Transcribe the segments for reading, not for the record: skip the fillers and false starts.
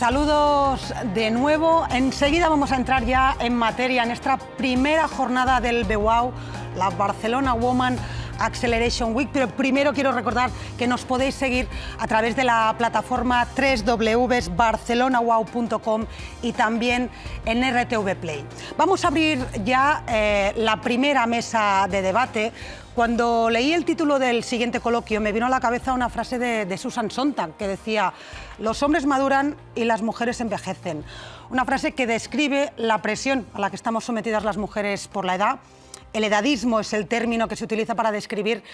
Saludos de nuevo. Enseguida vamos a entrar ya en materia en esta primera jornada del BWOW, la Barcelona Woman Acceleration Week, pero primero quiero recordar que nos podéis seguir a través de la plataforma www.barcelonawow.com y también en RTV Play. Vamos a abrir ya la primera mesa de debate. Cuando leí el título del siguiente coloquio me vino a la cabeza una frase de Susan Sontag que decía: los hombres maduran y las mujeres envejecen. Una frase que describe la presión a la que estamos sometidas las mujeres por la edad. El edadismo es el término que se utiliza para describir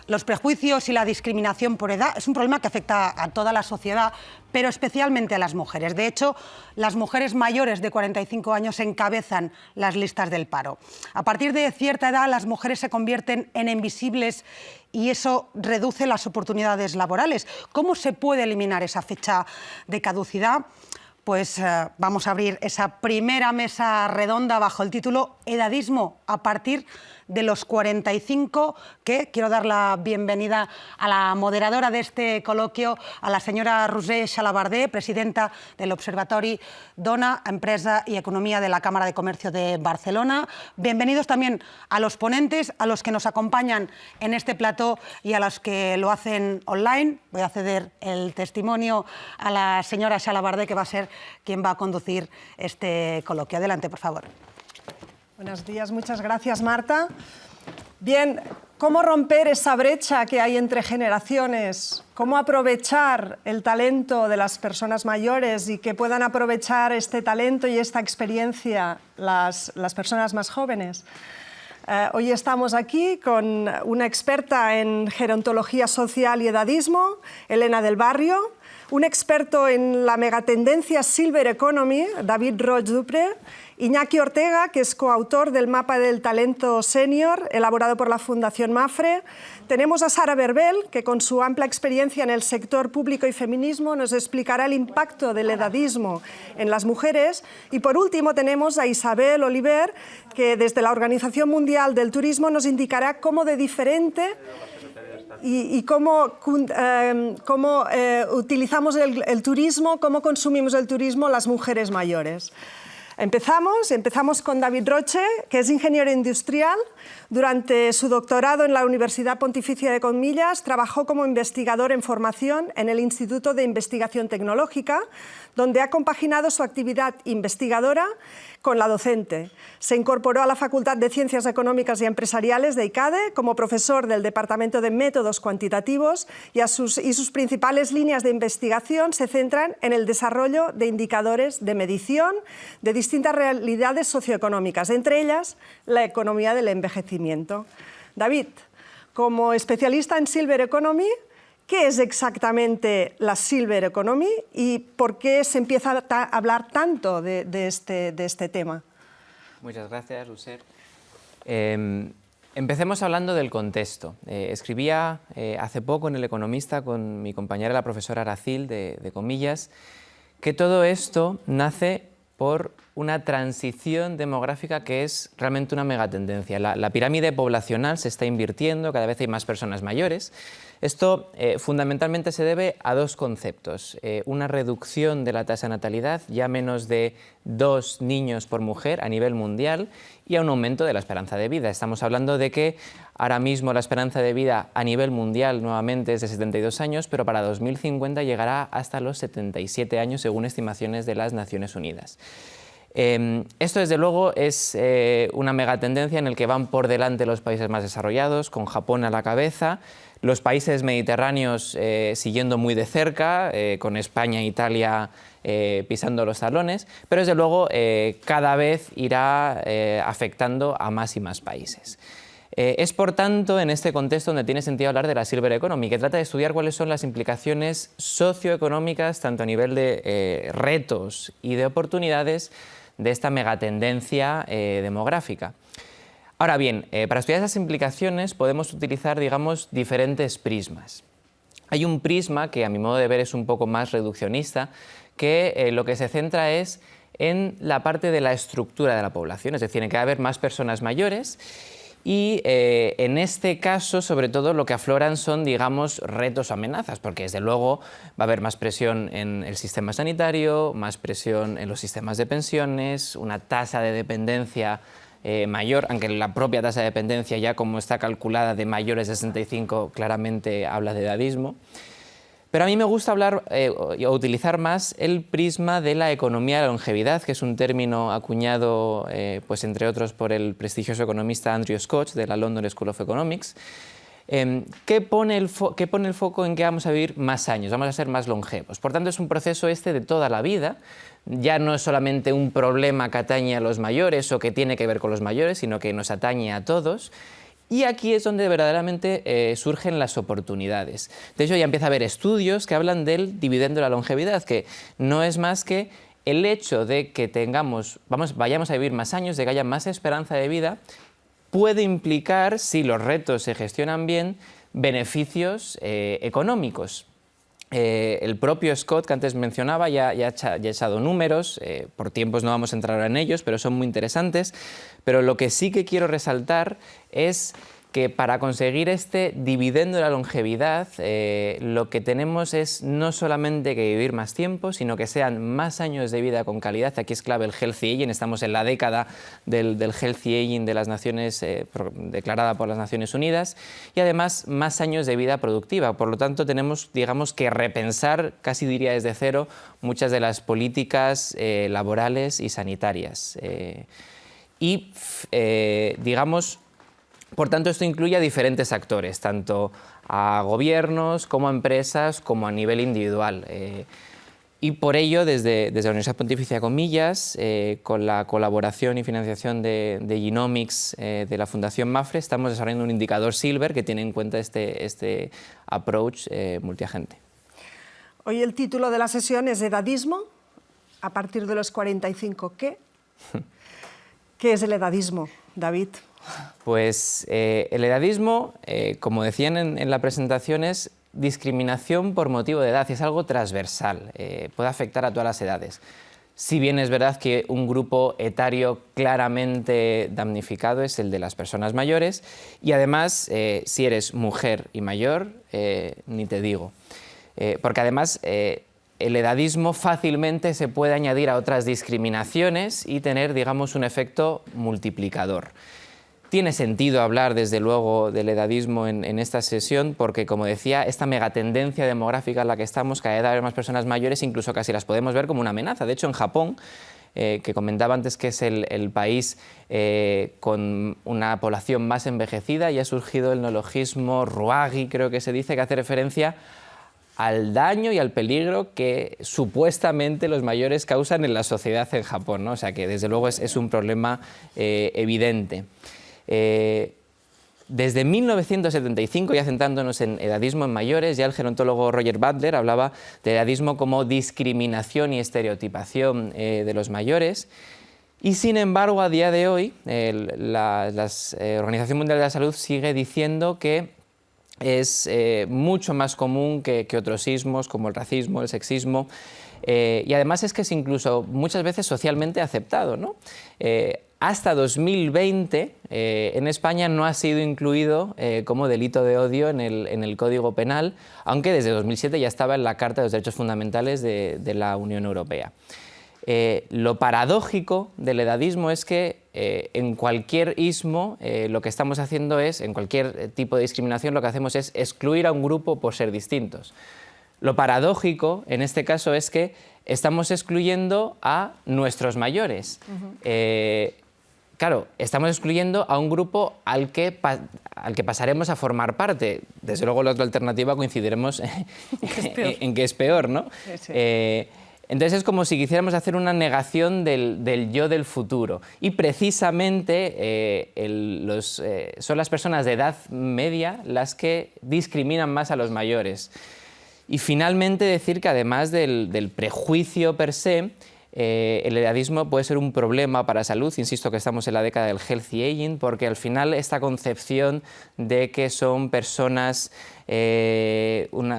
los prejuicios y la discriminación por edad. Es un problema que afecta a toda la sociedad, pero especialmente a las mujeres. De hecho, las mujeres mayores de 45 años encabezan las listas del paro. A partir de cierta edad, las mujeres se convierten en invisibles y eso reduce las oportunidades laborales. ¿Cómo se puede eliminar esa fecha de caducidad? Pues vamos a abrir esa primera mesa redonda bajo el título Edadismo a partir de los 45, que quiero dar la bienvenida a la moderadora de este coloquio, a la señora Roser Xalabardé, presidenta del Observatori Dona, Empresa y Economía de la Cámara de Comercio de Barcelona. Bienvenidos también a los ponentes, a los que nos acompañan en este plató y a los que lo hacen online. Voy a ceder el testimonio a la señora Xalabardé, que va a ser quien va a conducir este coloquio. Adelante, por favor. Buenos días, muchas gracias, Marta. Bien, ¿cómo romper esa brecha que hay entre generaciones? ¿Cómo aprovechar el talento de las personas mayores y que puedan aprovechar este talento y esta experiencia las personas más jóvenes? Hoy estamos aquí con una experta en gerontología social y edadismo, Elena del Barrio, un experto en la megatendencia Silver Economy, David Roig-Dupré, Iñaki Ortega, que es coautor del mapa del talento senior, elaborado por la Fundación Mafre. Tenemos a Sara Berbel, que con su amplia experiencia en el sector público y feminismo nos explicará el impacto del edadismo en las mujeres. Y por último tenemos a Isabel Oliver, que desde la Organización Mundial del Turismo nos indicará cómo de diferente y cómo utilizamos el turismo, cómo consumimos el turismo las mujeres mayores. Empezamos con David Roche, que es ingeniero industrial. Durante su doctorado en la Universidad Pontificia de Comillas, trabajó como investigador en formación en el Instituto de Investigación Tecnológica, donde ha compaginado su actividad investigadora con la docente. Se incorporó a la Facultad de Ciencias Económicas y Empresariales de ICADE como profesor del Departamento de Métodos Cuantitativos y sus principales líneas de investigación se centran en el desarrollo de indicadores de medición de distintas realidades socioeconómicas, entre ellas la economía del envejecimiento. David, como especialista en Silver Economy, ¿qué es exactamente la Silver Economy y por qué se empieza a hablar tanto de este tema? Muchas gracias, Roser. Empecemos hablando del contexto. Escribía hace poco en El Economista con mi compañera, la profesora Aracil, de Comillas, que todo esto nace por una transición demográfica que es realmente una megatendencia. La pirámide poblacional se está invirtiendo, cada vez hay más personas mayores. Esto fundamentalmente se debe a dos conceptos. Una reducción de la tasa de natalidad, ya menos de 2 niños por mujer a nivel mundial, y a un aumento de la esperanza de vida. Estamos hablando de que ahora mismo la esperanza de vida a nivel mundial nuevamente es de 72 años, pero para 2050 llegará hasta los 77 años según estimaciones de las Naciones Unidas. Esto desde luego es una megatendencia en la que van por delante los países más desarrollados, con Japón a la cabeza, los países mediterráneos siguiendo muy de cerca, con España e Italia pisando los talones, pero desde luego cada vez irá afectando a más y más países. Es por tanto en este contexto donde tiene sentido hablar de la Silver Economy, que trata de estudiar cuáles son las implicaciones socioeconómicas, tanto a nivel de retos y de oportunidades, de esta megatendencia demográfica. Ahora bien, para estudiar esas implicaciones podemos utilizar, digamos, diferentes prismas. Hay un prisma que a mi modo de ver es un poco más reduccionista, que lo que se centra es en la parte de la estructura de la población, es decir, en que va a haber más personas mayores Y en este caso, sobre todo, lo que afloran son, digamos, retos o amenazas, porque desde luego va a haber más presión en el sistema sanitario, más presión en los sistemas de pensiones, una tasa de dependencia mayor, aunque la propia tasa de dependencia ya como está calculada de mayores de 65 claramente habla de edadismo. Pero a mí me gusta hablar o utilizar más el prisma de la economía de la longevidad, que es un término acuñado, pues entre otros, por el prestigioso economista Andrew Scott de la London School of Economics, que pone el foco en que vamos a vivir más años, vamos a ser más longevos. Por tanto, es un proceso de toda la vida. Ya no es solamente un problema que atañe a los mayores o que tiene que ver con los mayores, sino que nos atañe a todos. Y aquí es donde verdaderamente surgen las oportunidades. De hecho, ya empieza a haber estudios que hablan del dividendo de la longevidad, que no es más que el hecho de que vayamos a vivir más años, de que haya más esperanza de vida, puede implicar, si los retos se gestionan bien, beneficios económicos. El propio Scott, que antes mencionaba, ya ha echado números, por tiempos no vamos a entrar ahora en ellos, pero son muy interesantes. Pero lo que sí que quiero resaltar es que para conseguir este dividendo de la longevidad, lo que tenemos es no solamente que vivir más tiempo, sino que sean más años de vida con calidad. Aquí es clave el Healthy Aging, estamos en la década del Healthy Aging de las Naciones, declarada por las Naciones Unidas, y además más años de vida productiva. Por lo tanto, tenemos, digamos, que repensar, casi diría desde cero, muchas de las políticas laborales y sanitarias. Digamos, por tanto, esto incluye a diferentes actores, tanto a gobiernos como a empresas, como a nivel individual. Y por ello, desde la Universidad Pontificia de Comillas, con la colaboración y financiación de Genomics de la Fundación Mafre, estamos desarrollando un indicador Silver que tiene en cuenta este approach multiagente. Hoy el título de la sesión es Edadismo, a partir de los 45, ¿qué? ¿Qué es el edadismo, David? Pues el edadismo, como decían en la presentación, es discriminación por motivo de edad, y es algo transversal, puede afectar a todas las edades. Si bien es verdad que un grupo etario claramente damnificado es el de las personas mayores, y además, si eres mujer y mayor, ni te digo. Porque además el edadismo fácilmente se puede añadir a otras discriminaciones y tener, digamos, un efecto multiplicador. Tiene sentido hablar, desde luego, del edadismo en esta sesión porque, como decía, esta megatendencia demográfica en la que estamos, cada vez hay más personas mayores, incluso casi las podemos ver como una amenaza. De hecho, en Japón, que comentaba antes que es el país con una población más envejecida, y ha surgido el neologismo ruagi, creo que se dice, que hace referencia al daño y al peligro que supuestamente los mayores causan en la sociedad en Japón, ¿no? O sea que desde luego es un problema evidente. Desde 1975, ya centrándonos en edadismo en mayores, ya el gerontólogo Roger Butler hablaba de edadismo como discriminación y estereotipación de los mayores. Y sin embargo, a día de hoy, la Organización Mundial de la Salud sigue diciendo que es mucho más común que otros ismos, como el racismo, el sexismo, y además es que es incluso muchas veces socialmente aceptado, ¿no? Hasta 2020 en España no ha sido incluido como delito de odio en el Código Penal, aunque desde 2007 ya estaba en la Carta de los Derechos Fundamentales de la Unión Europea. Lo paradójico del edadismo es que en cualquier ismo lo que estamos haciendo es, en cualquier tipo de discriminación, lo que hacemos es excluir a un grupo por ser distintos. Lo paradójico en este caso es que estamos excluyendo a nuestros mayores. Claro, estamos excluyendo a un grupo al que pasaremos a formar parte. Desde luego, la otra alternativa coincidiremos en que es peor, ¿no? Sí. Entonces es como si quisiéramos hacer una negación del yo del futuro. Y precisamente son las personas de edad media las que discriminan más a los mayores. Y finalmente decir que además del prejuicio per se, el edadismo puede ser un problema para la salud. Insisto que estamos en la década del Healthy Aging, porque al final esta concepción de que son personas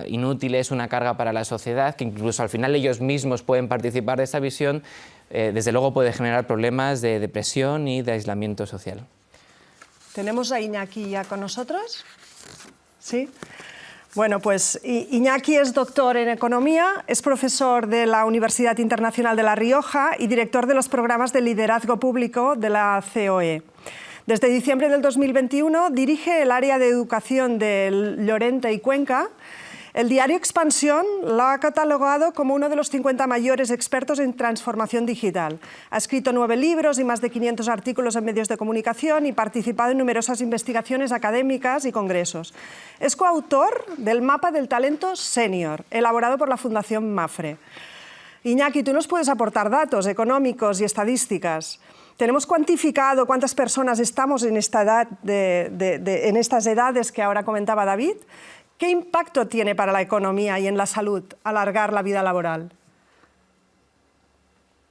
inútiles, una carga para la sociedad, que incluso al final ellos mismos pueden participar de esta visión, desde luego puede generar problemas de depresión y de aislamiento social. ¿Tenemos a Iñaki ya con nosotros? ¿Sí? Bueno, pues Iñaki es doctor en Economía, es profesor de la Universidad Internacional de La Rioja y director de los programas de liderazgo público de la COE. Desde diciembre del 2021 dirige el área de educación de Llorente y Cuenca. El diario Expansión lo ha catalogado como uno de los 50 mayores expertos en transformación digital. Ha escrito 9 libros y más de 500 artículos en medios de comunicación y participado en numerosas investigaciones académicas y congresos. Es coautor del Mapa del Talento Senior, elaborado por la Fundación Mafre. Iñaki, tú nos puedes aportar datos económicos y estadísticas. ¿Tenemos cuantificado cuántas personas estamos en esta edad en estas edades que ahora comentaba David? ¿Qué impacto tiene para la economía y en la salud alargar la vida laboral?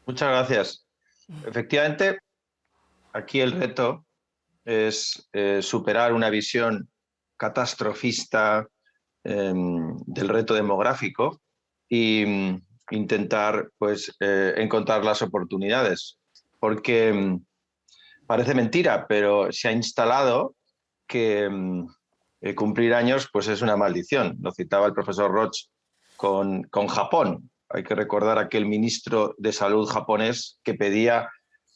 Muchas gracias. Efectivamente, aquí el reto es superar una visión catastrofista del reto demográfico e intentar pues, encontrar las oportunidades. Porque parece mentira, pero se ha instalado que cumplir años pues es una maldición. Lo citaba el profesor Roch con Japón. Hay que recordar a aquel ministro de salud japonés que pedía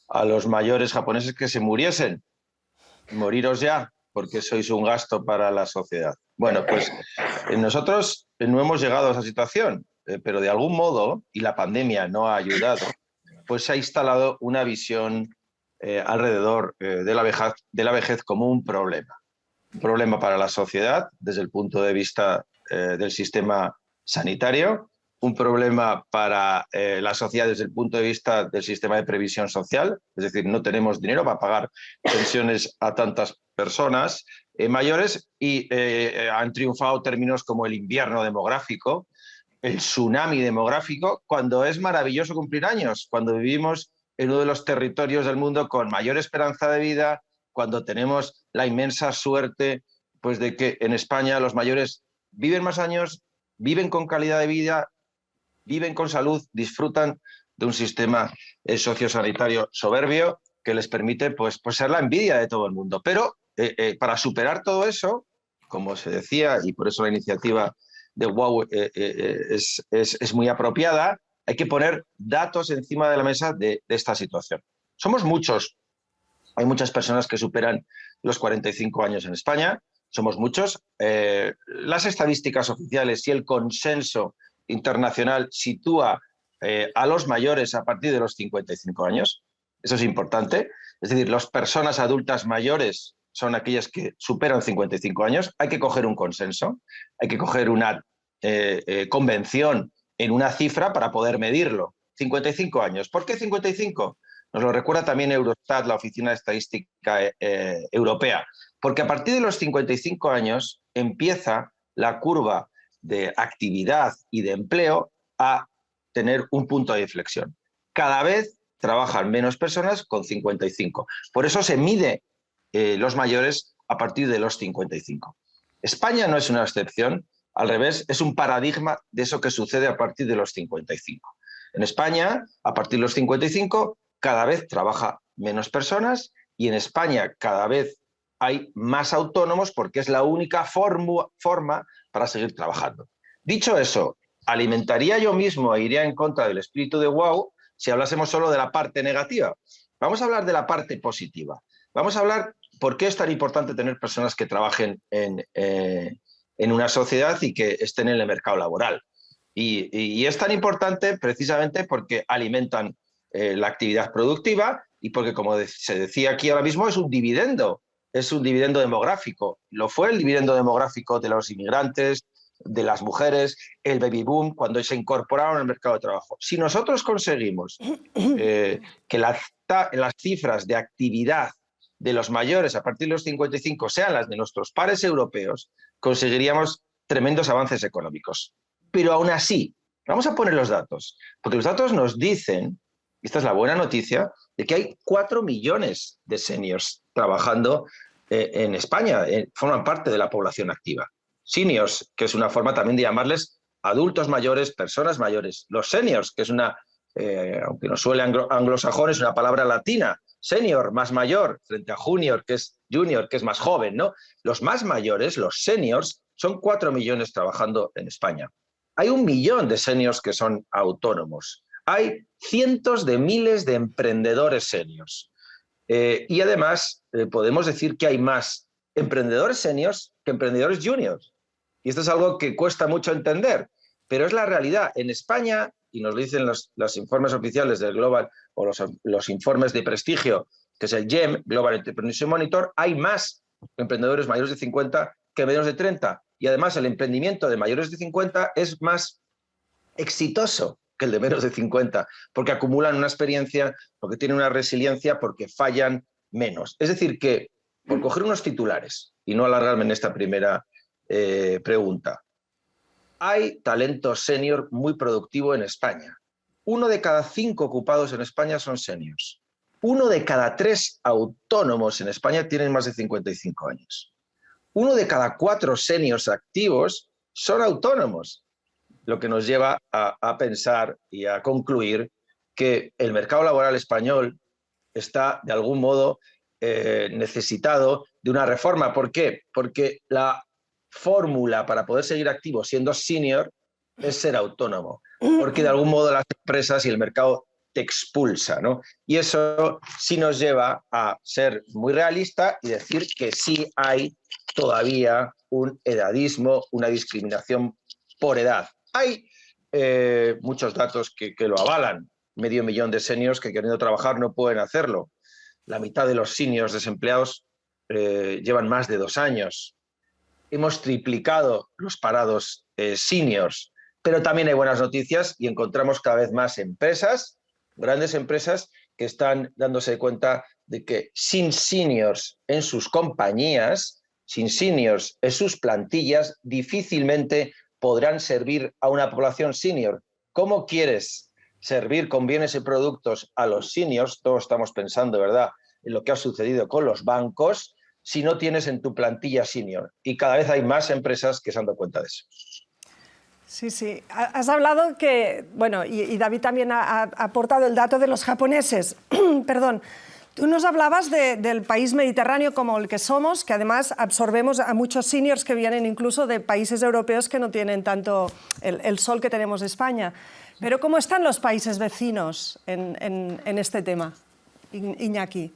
a los mayores japoneses que se muriesen. Moriros ya, porque sois un gasto para la sociedad. Bueno, pues nosotros no hemos llegado a esa situación, pero de algún modo, y la pandemia no ha ayudado, pues se ha instalado una visión alrededor de la vejez como un problema. Un problema para la sociedad desde el punto de vista del sistema sanitario, un problema para la sociedad desde el punto de vista del sistema de previsión social, es decir, no tenemos dinero para pagar pensiones a tantas personas mayores y han triunfado términos como el invierno demográfico, el tsunami demográfico, cuando es maravilloso cumplir años, cuando vivimos en uno de los territorios del mundo con mayor esperanza de vida, cuando tenemos la inmensa suerte pues, de que en España los mayores viven más años, viven con calidad de vida, viven con salud, disfrutan de un sistema sociosanitario soberbio que les permite pues, ser la envidia de todo el mundo. Pero para superar todo eso, como se decía, y por eso la iniciativa de WOW es muy apropiada, hay que poner datos encima de la mesa de esta situación. Somos muchos. Hay muchas personas que superan los 45 años en España, somos muchos. Las estadísticas oficiales y el consenso internacional sitúa a los mayores a partir de los 55 años. Eso es importante. Es decir, las personas adultas mayores son aquellas que superan 55 años. Hay que coger un consenso, hay que coger una convención en una cifra para poder medirlo. 55 años. ¿Por qué 55? Nos lo recuerda también Eurostat, la Oficina de Estadística Europea, porque a partir de los 55 años empieza la curva de actividad y de empleo a tener un punto de inflexión. Cada vez trabajan menos personas con 55. Por eso se mide los mayores a partir de los 55. España no es una excepción, al revés, es un paradigma de eso que sucede a partir de los 55. En España, a partir de los 55, cada vez trabaja menos personas y en España cada vez hay más autónomos porque es la única forma para seguir trabajando. Dicho eso, alimentaría yo mismo e iría en contra del espíritu de WOW si hablásemos solo de la parte negativa. Vamos a hablar de la parte positiva. Vamos a hablar por qué es tan importante tener personas que trabajen en una sociedad y que estén en el mercado laboral. Y es tan importante precisamente porque alimentan la actividad productiva y porque, como se decía aquí ahora mismo, es un dividendo demográfico. Lo fue el dividendo demográfico de los inmigrantes, de las mujeres, el baby boom, cuando se incorporaron al mercado de trabajo. Si nosotros conseguimos que las cifras de actividad de los mayores a partir de los 55 sean las de nuestros pares europeos, conseguiríamos tremendos avances económicos. Pero aún así, vamos a poner los datos, porque los datos nos dicen, y esta es la buena noticia, de que hay 4 millones de seniors trabajando en España, forman parte de la población activa. Seniors, que es una forma también de llamarles adultos mayores, personas mayores. Los seniors, que es una, aunque nos suele anglosajón, es una palabra latina, senior, más mayor, frente a junior, que es más joven, ¿no? Los más mayores, los seniors, son 4 millones trabajando en España. Hay 1 millón de seniors que son autónomos. Hay cientos de miles de emprendedores seniors. Y además podemos decir que hay más emprendedores seniors que emprendedores juniors. Y esto es algo que cuesta mucho entender, pero es la realidad. En España, y nos lo dicen los informes oficiales del Global, o los informes de prestigio, que es el GEM, Global Entrepreneurship Monitor, hay más emprendedores mayores de 50 que menos de 30. Y además el emprendimiento de mayores de 50 es más exitoso que el de menos de 50, porque acumulan una experiencia, porque tienen una resiliencia, porque fallan menos. Es decir que, por coger unos titulares, y no alargarme en esta primera pregunta, hay talento senior muy productivo en España. 1 de cada 5 ocupados en España son seniors. 1 de cada 3 autónomos en España tienen más de 55 años. 1 de cada 4 seniors activos son autónomos, lo que nos lleva a pensar y a concluir que el mercado laboral español está, de algún modo, necesitado de una reforma. ¿Por qué? Porque la fórmula para poder seguir activo siendo senior es ser autónomo, porque de algún modo las empresas y el mercado te expulsa, ¿no? Y eso sí nos lleva a ser muy realista y decir que sí hay todavía un edadismo, una discriminación por edad. Hay muchos datos que lo avalan. 500.000 de seniors que queriendo trabajar no pueden hacerlo. La mitad de los seniors desempleados llevan más de 2 años. Hemos triplicado los parados seniors, pero también hay buenas noticias y encontramos cada vez más empresas, grandes empresas, que están dándose cuenta de que sin seniors en sus compañías, sin seniors en sus plantillas, difícilmente podrán servir a una población senior. ¿Cómo quieres servir con bienes y productos a los seniors? Todos estamos pensando, ¿verdad?, en lo que ha sucedido con los bancos, si no tienes en tu plantilla senior. Y cada vez hay más empresas que se han dado cuenta de eso. Sí, sí. Has hablado que, bueno, y David también ha aportado el dato de los japoneses. Perdón. Tú nos hablabas del país mediterráneo como el que somos, que además absorbemos a muchos seniors que vienen incluso de países europeos que no tienen tanto el sol que tenemos en España. Pero ¿cómo están los países vecinos en este tema, Iñaki?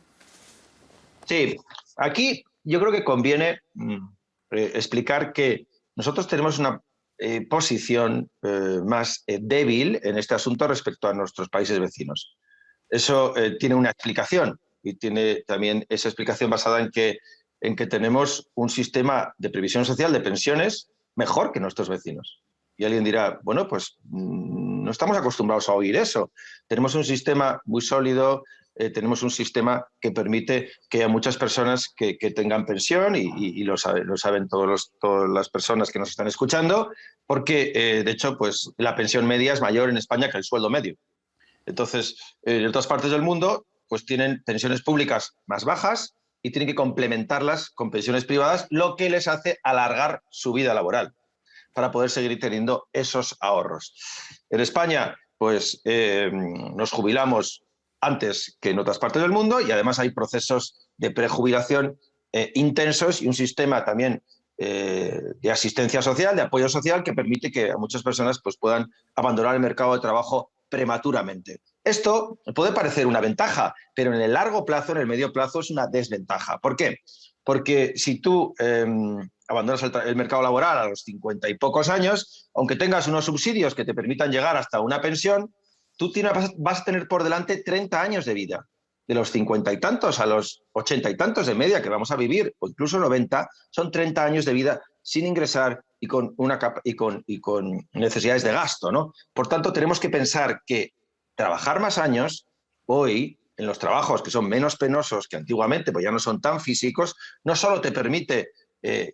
Sí, aquí yo creo que conviene explicar que nosotros tenemos una posición más débil en este asunto respecto a nuestros países vecinos. Eso tiene una explicación y tiene también esa explicación basada en que tenemos un sistema de previsión social de pensiones mejor que nuestros vecinos. Y alguien dirá, bueno, pues no estamos acostumbrados a oír eso. Tenemos un sistema muy sólido, tenemos un sistema que permite que haya muchas personas que tengan pensión y lo saben todas las personas que nos están escuchando, porque de hecho pues, la pensión media es mayor en España que el sueldo medio. Entonces, en otras partes del mundo pues tienen pensiones públicas más bajas y tienen que complementarlas con pensiones privadas, lo que les hace alargar su vida laboral para poder seguir teniendo esos ahorros. En España pues nos jubilamos antes que en otras partes del mundo y además hay procesos de prejubilación intensos y un sistema también de asistencia social, de apoyo social, que permite que muchas personas pues, puedan abandonar el mercado de trabajo prematuramente. Esto puede parecer una ventaja, pero en el largo plazo, en el medio plazo, es una desventaja. ¿Por qué? Porque si tú abandonas el mercado laboral a los 50 y pocos años, aunque tengas unos subsidios que te permitan llegar hasta una pensión, tú vas a tener por delante 30 años de vida. De los 50 y tantos a los 80 y tantos de media que vamos a vivir, o incluso 90, son 30 años de vida sin ingresar y con necesidades de gasto, ¿no? Por tanto, tenemos que pensar que trabajar más años, hoy, en los trabajos que son menos penosos que antiguamente, pues ya no son tan físicos, no solo te permite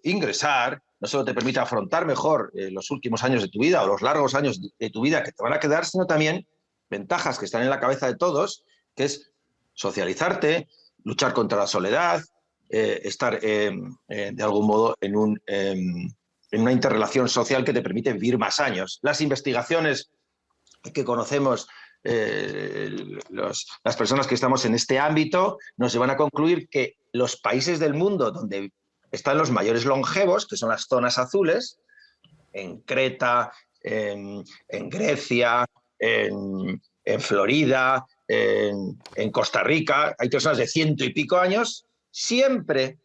ingresar, no solo te permite afrontar mejor los últimos años de tu vida o los largos años de tu vida que te van a quedar, sino también ventajas que están en la cabeza de todos, que es socializarte, luchar contra la soledad, estar de algún modo en una interrelación social que te permite vivir más años. Las investigaciones que conocemos las personas que estamos en este ámbito nos llevan a concluir que los países del mundo donde están los mayores longevos, que son las zonas azules, en Creta, en Grecia, en Florida, en Costa Rica, hay personas de 100 y pico años, siempre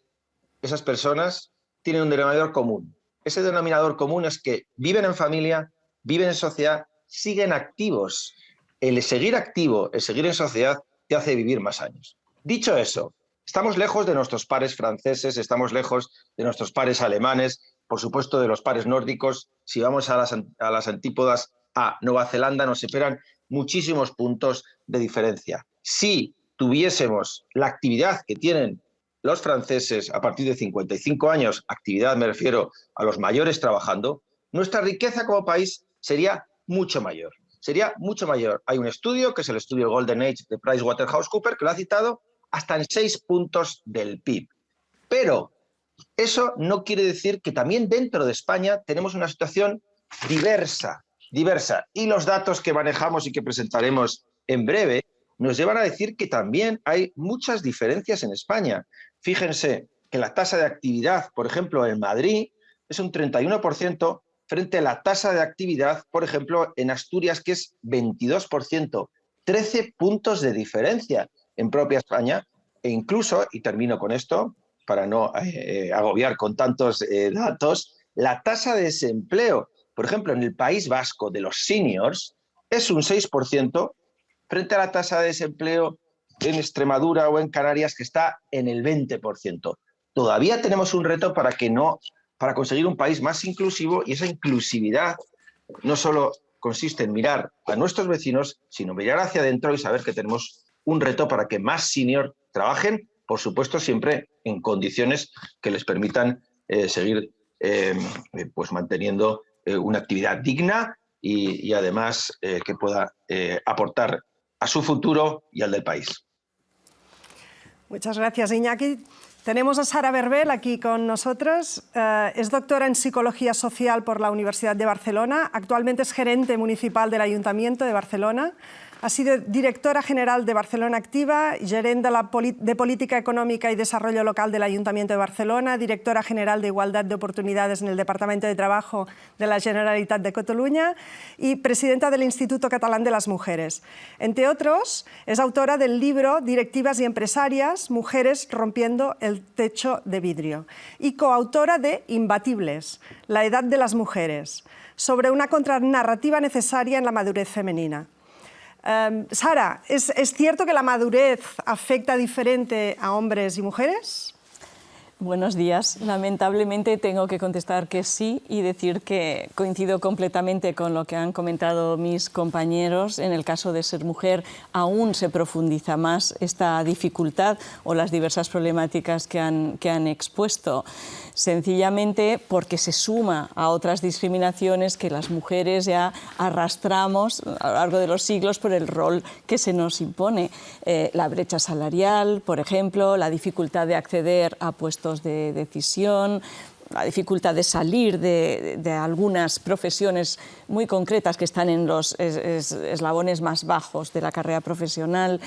esas personas tienen un denominador común. Ese denominador común es que viven en familia, viven en sociedad, siguen activos. El seguir activo, el seguir en sociedad, te hace vivir más años. Dicho eso, estamos lejos de nuestros pares franceses, estamos lejos de nuestros pares alemanes, por supuesto de los pares nórdicos. Si vamos a las antípodas a Nueva Zelanda, nos separan muchísimos puntos de diferencia. Si tuviésemos la actividad que tienen los franceses a partir de 55 años, actividad me refiero a los mayores trabajando, nuestra riqueza como país sería mucho mayor. Sería mucho mayor. Hay un estudio, que es el estudio Golden Age de PricewaterhouseCoopers, que lo ha citado hasta en 6 puntos del PIB. Pero eso no quiere decir que también dentro de España tenemos una situación diversa. Y los datos que manejamos y que presentaremos en breve nos llevan a decir que también hay muchas diferencias en España. Fíjense que la tasa de actividad, por ejemplo, en Madrid, es un 31%, frente a la tasa de actividad, por ejemplo, en Asturias, que es 22%. 13 puntos de diferencia en propia España. E incluso, y termino con esto, para no agobiar con tantos datos, la tasa de desempleo, por ejemplo, en el País Vasco de los seniors, es un 6%, frente a la tasa de desempleo en Extremadura o en Canarias, que está en el 20%. Todavía tenemos un reto para conseguir un país más inclusivo, y esa inclusividad no solo consiste en mirar a nuestros vecinos, sino mirar hacia adentro y saber que tenemos un reto para que más senior trabajen, por supuesto siempre en condiciones que les permitan seguir pues manteniendo una actividad digna y además que pueda aportar a su futuro y al del país. Muchas gracias, Iñaki. Tenemos a Sara Berbel aquí con nosotros. Es doctora en Psicología Social por la Universidad de Barcelona. Actualmente es gerente municipal del Ayuntamiento de Barcelona. Ha sido directora general de Barcelona Activa, gerente de Política Económica y Desarrollo Local del Ayuntamiento de Barcelona, directora general de Igualdad de Oportunidades en el Departamento de Trabajo de la Generalitat de Cataluña y presidenta del Instituto Catalán de las Mujeres. Entre otros, es autora del libro Directivas y Empresarias, Mujeres rompiendo el techo de vidrio, y coautora de Imbatibles, la edad de las mujeres, sobre una contranarrativa necesaria en la madurez femenina. Sara, ¿es cierto que la madurez afecta diferente a hombres y mujeres? Buenos días. Lamentablemente tengo que contestar que sí y decir que coincido completamente con lo que han comentado mis compañeros. En el caso de ser mujer aún se profundiza más esta dificultad o las diversas problemáticas que han expuesto. Sencillamente porque se suma a otras discriminaciones que las mujeres ya arrastramos a lo largo de los siglos por el rol que se nos impone. La brecha salarial, por ejemplo, la dificultad de acceder a puestos de decisión, la dificultad de salir de algunas profesiones muy concretas que están en los eslabones más bajos de la carrera profesional.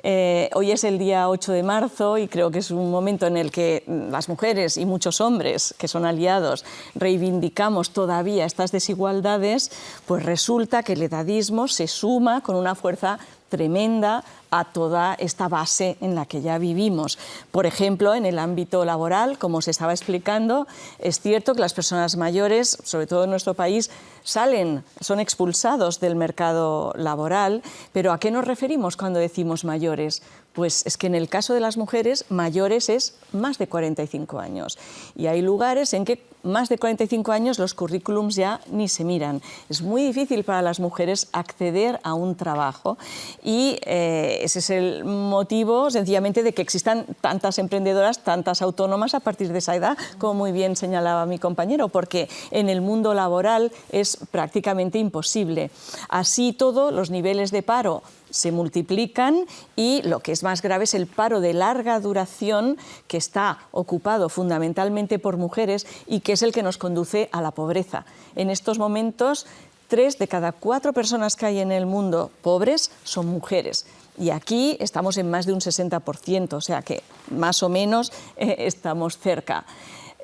Hoy es el día 8 de marzo y creo que es un momento en el que las mujeres y muchos hombres que son aliados reivindicamos todavía estas desigualdades, pues resulta que el edadismo se suma con una fuerza tremenda a toda esta base en la que ya vivimos. Por ejemplo, en el ámbito laboral, como se estaba explicando, es cierto que las personas mayores, sobre todo en nuestro país, son expulsados del mercado laboral, pero ¿a qué nos referimos cuando decimos mayores? Pues es que en el caso de las mujeres, mayores es más de 45 años. Y hay lugares en que más de 45 años los currículums ya ni se miran. Es muy difícil para las mujeres acceder a un trabajo y ese es el motivo sencillamente de que existan tantas emprendedoras, tantas autónomas a partir de esa edad, como muy bien señalaba mi compañero, porque en el mundo laboral es prácticamente imposible. Así todo, los niveles de paro se multiplican y lo que es más grave es el paro de larga duración, que está ocupado fundamentalmente por mujeres y que es el que nos conduce a la pobreza. En estos momentos, 3 de cada 4 personas que hay en el mundo pobres son mujeres. Y aquí estamos en más de un 60%, o sea que más o menos estamos cerca.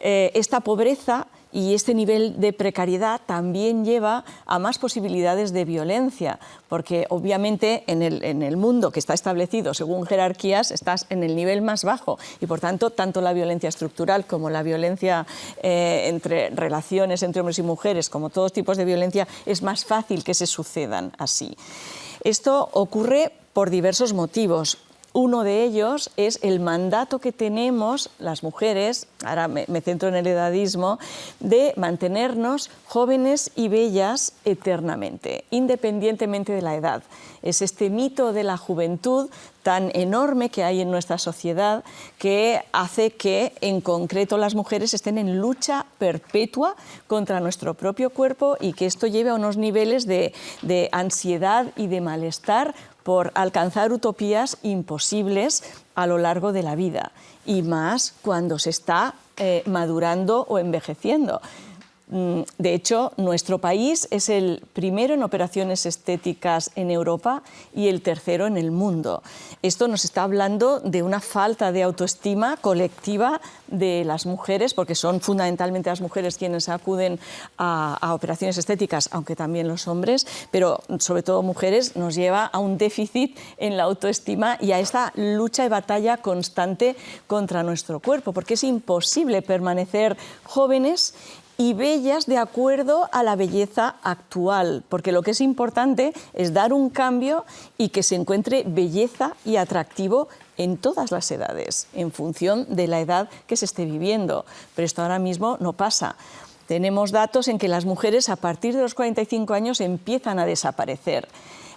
Esta pobreza y este nivel de precariedad también lleva a más posibilidades de violencia, porque obviamente en el mundo que está establecido según jerarquías estás en el nivel más bajo y por tanto la violencia estructural como la violencia entre relaciones entre hombres y mujeres, como todos tipos de violencia, es más fácil que se sucedan así. Esto ocurre por diversos motivos. Uno de ellos es el mandato que tenemos las mujeres, ahora me centro en el edadismo, de mantenernos jóvenes y bellas eternamente, independientemente de la edad. Es este mito de la juventud tan enorme que hay en nuestra sociedad que hace que, en concreto, las mujeres estén en lucha perpetua contra nuestro propio cuerpo y que esto lleve a unos niveles de ansiedad y de malestar por alcanzar utopías imposibles a lo largo de la vida, y más cuando se está madurando o envejeciendo. De hecho, nuestro país es el primero en operaciones estéticas en Europa y el tercero en el mundo. Esto nos está hablando de una falta de autoestima colectiva de las mujeres, porque son fundamentalmente las mujeres quienes acuden a operaciones estéticas, aunque también los hombres, pero sobre todo mujeres, nos lleva a un déficit en la autoestima y a esta lucha y batalla constante contra nuestro cuerpo, porque es imposible permanecer jóvenes y bellas de acuerdo a la belleza actual, porque lo que es importante es dar un cambio y que se encuentre belleza y atractivo en todas las edades, en función de la edad que se esté viviendo. Pero esto ahora mismo no pasa. Tenemos datos en que las mujeres a partir de los 45 años empiezan a desaparecer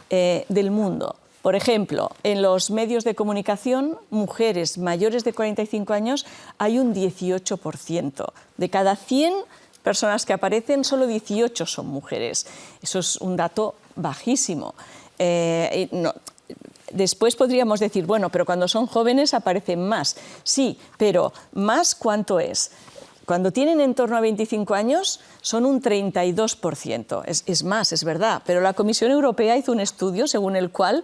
del mundo. Por ejemplo, en los medios de comunicación, mujeres mayores de 45 años hay un 18%. De cada 100 personas que aparecen, solo 18 son mujeres. Eso es un dato bajísimo. Después podríamos decir, bueno, pero cuando son jóvenes aparecen más. Sí, pero ¿más cuánto es? Cuando tienen en torno a 25 años son un 32%. Es más, es verdad. Pero la Comisión Europea hizo un estudio según el cual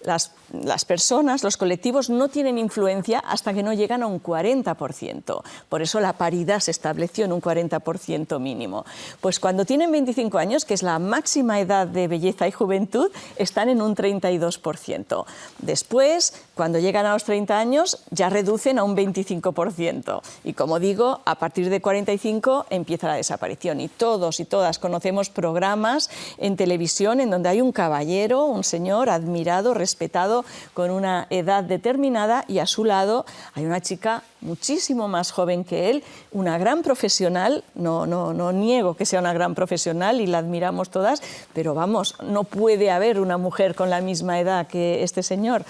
las personas, los colectivos, no tienen influencia hasta que no llegan a un 40%. Por eso la paridad se estableció en un 40% mínimo. Pues cuando tienen 25 años, que es la máxima edad de belleza y juventud, están en un 32%. Después, cuando llegan a los 30 años, ya reducen a un 25%. Y como digo, a partir de 45 empieza la desaparición. Y todos y todas conocemos programas en televisión en donde hay un caballero, un señor admirado, respetado, con una edad determinada, y a su lado hay una chica muchísimo más joven que él, una gran profesional. No niego que sea una gran profesional y la admiramos todas, pero vamos, no puede haber una mujer con la misma edad que este señor.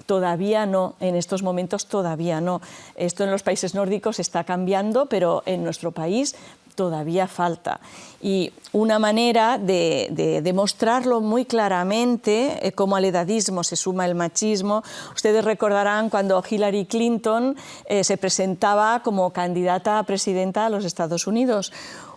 Todavía no, en estos momentos todavía no. Esto en los países nórdicos está cambiando, pero en nuestro país todavía falta. Y una manera de demostrarlo muy claramente, cómo al edadismo se suma el machismo, ustedes recordarán cuando Hillary Clinton se presentaba como candidata a presidenta de los Estados Unidos.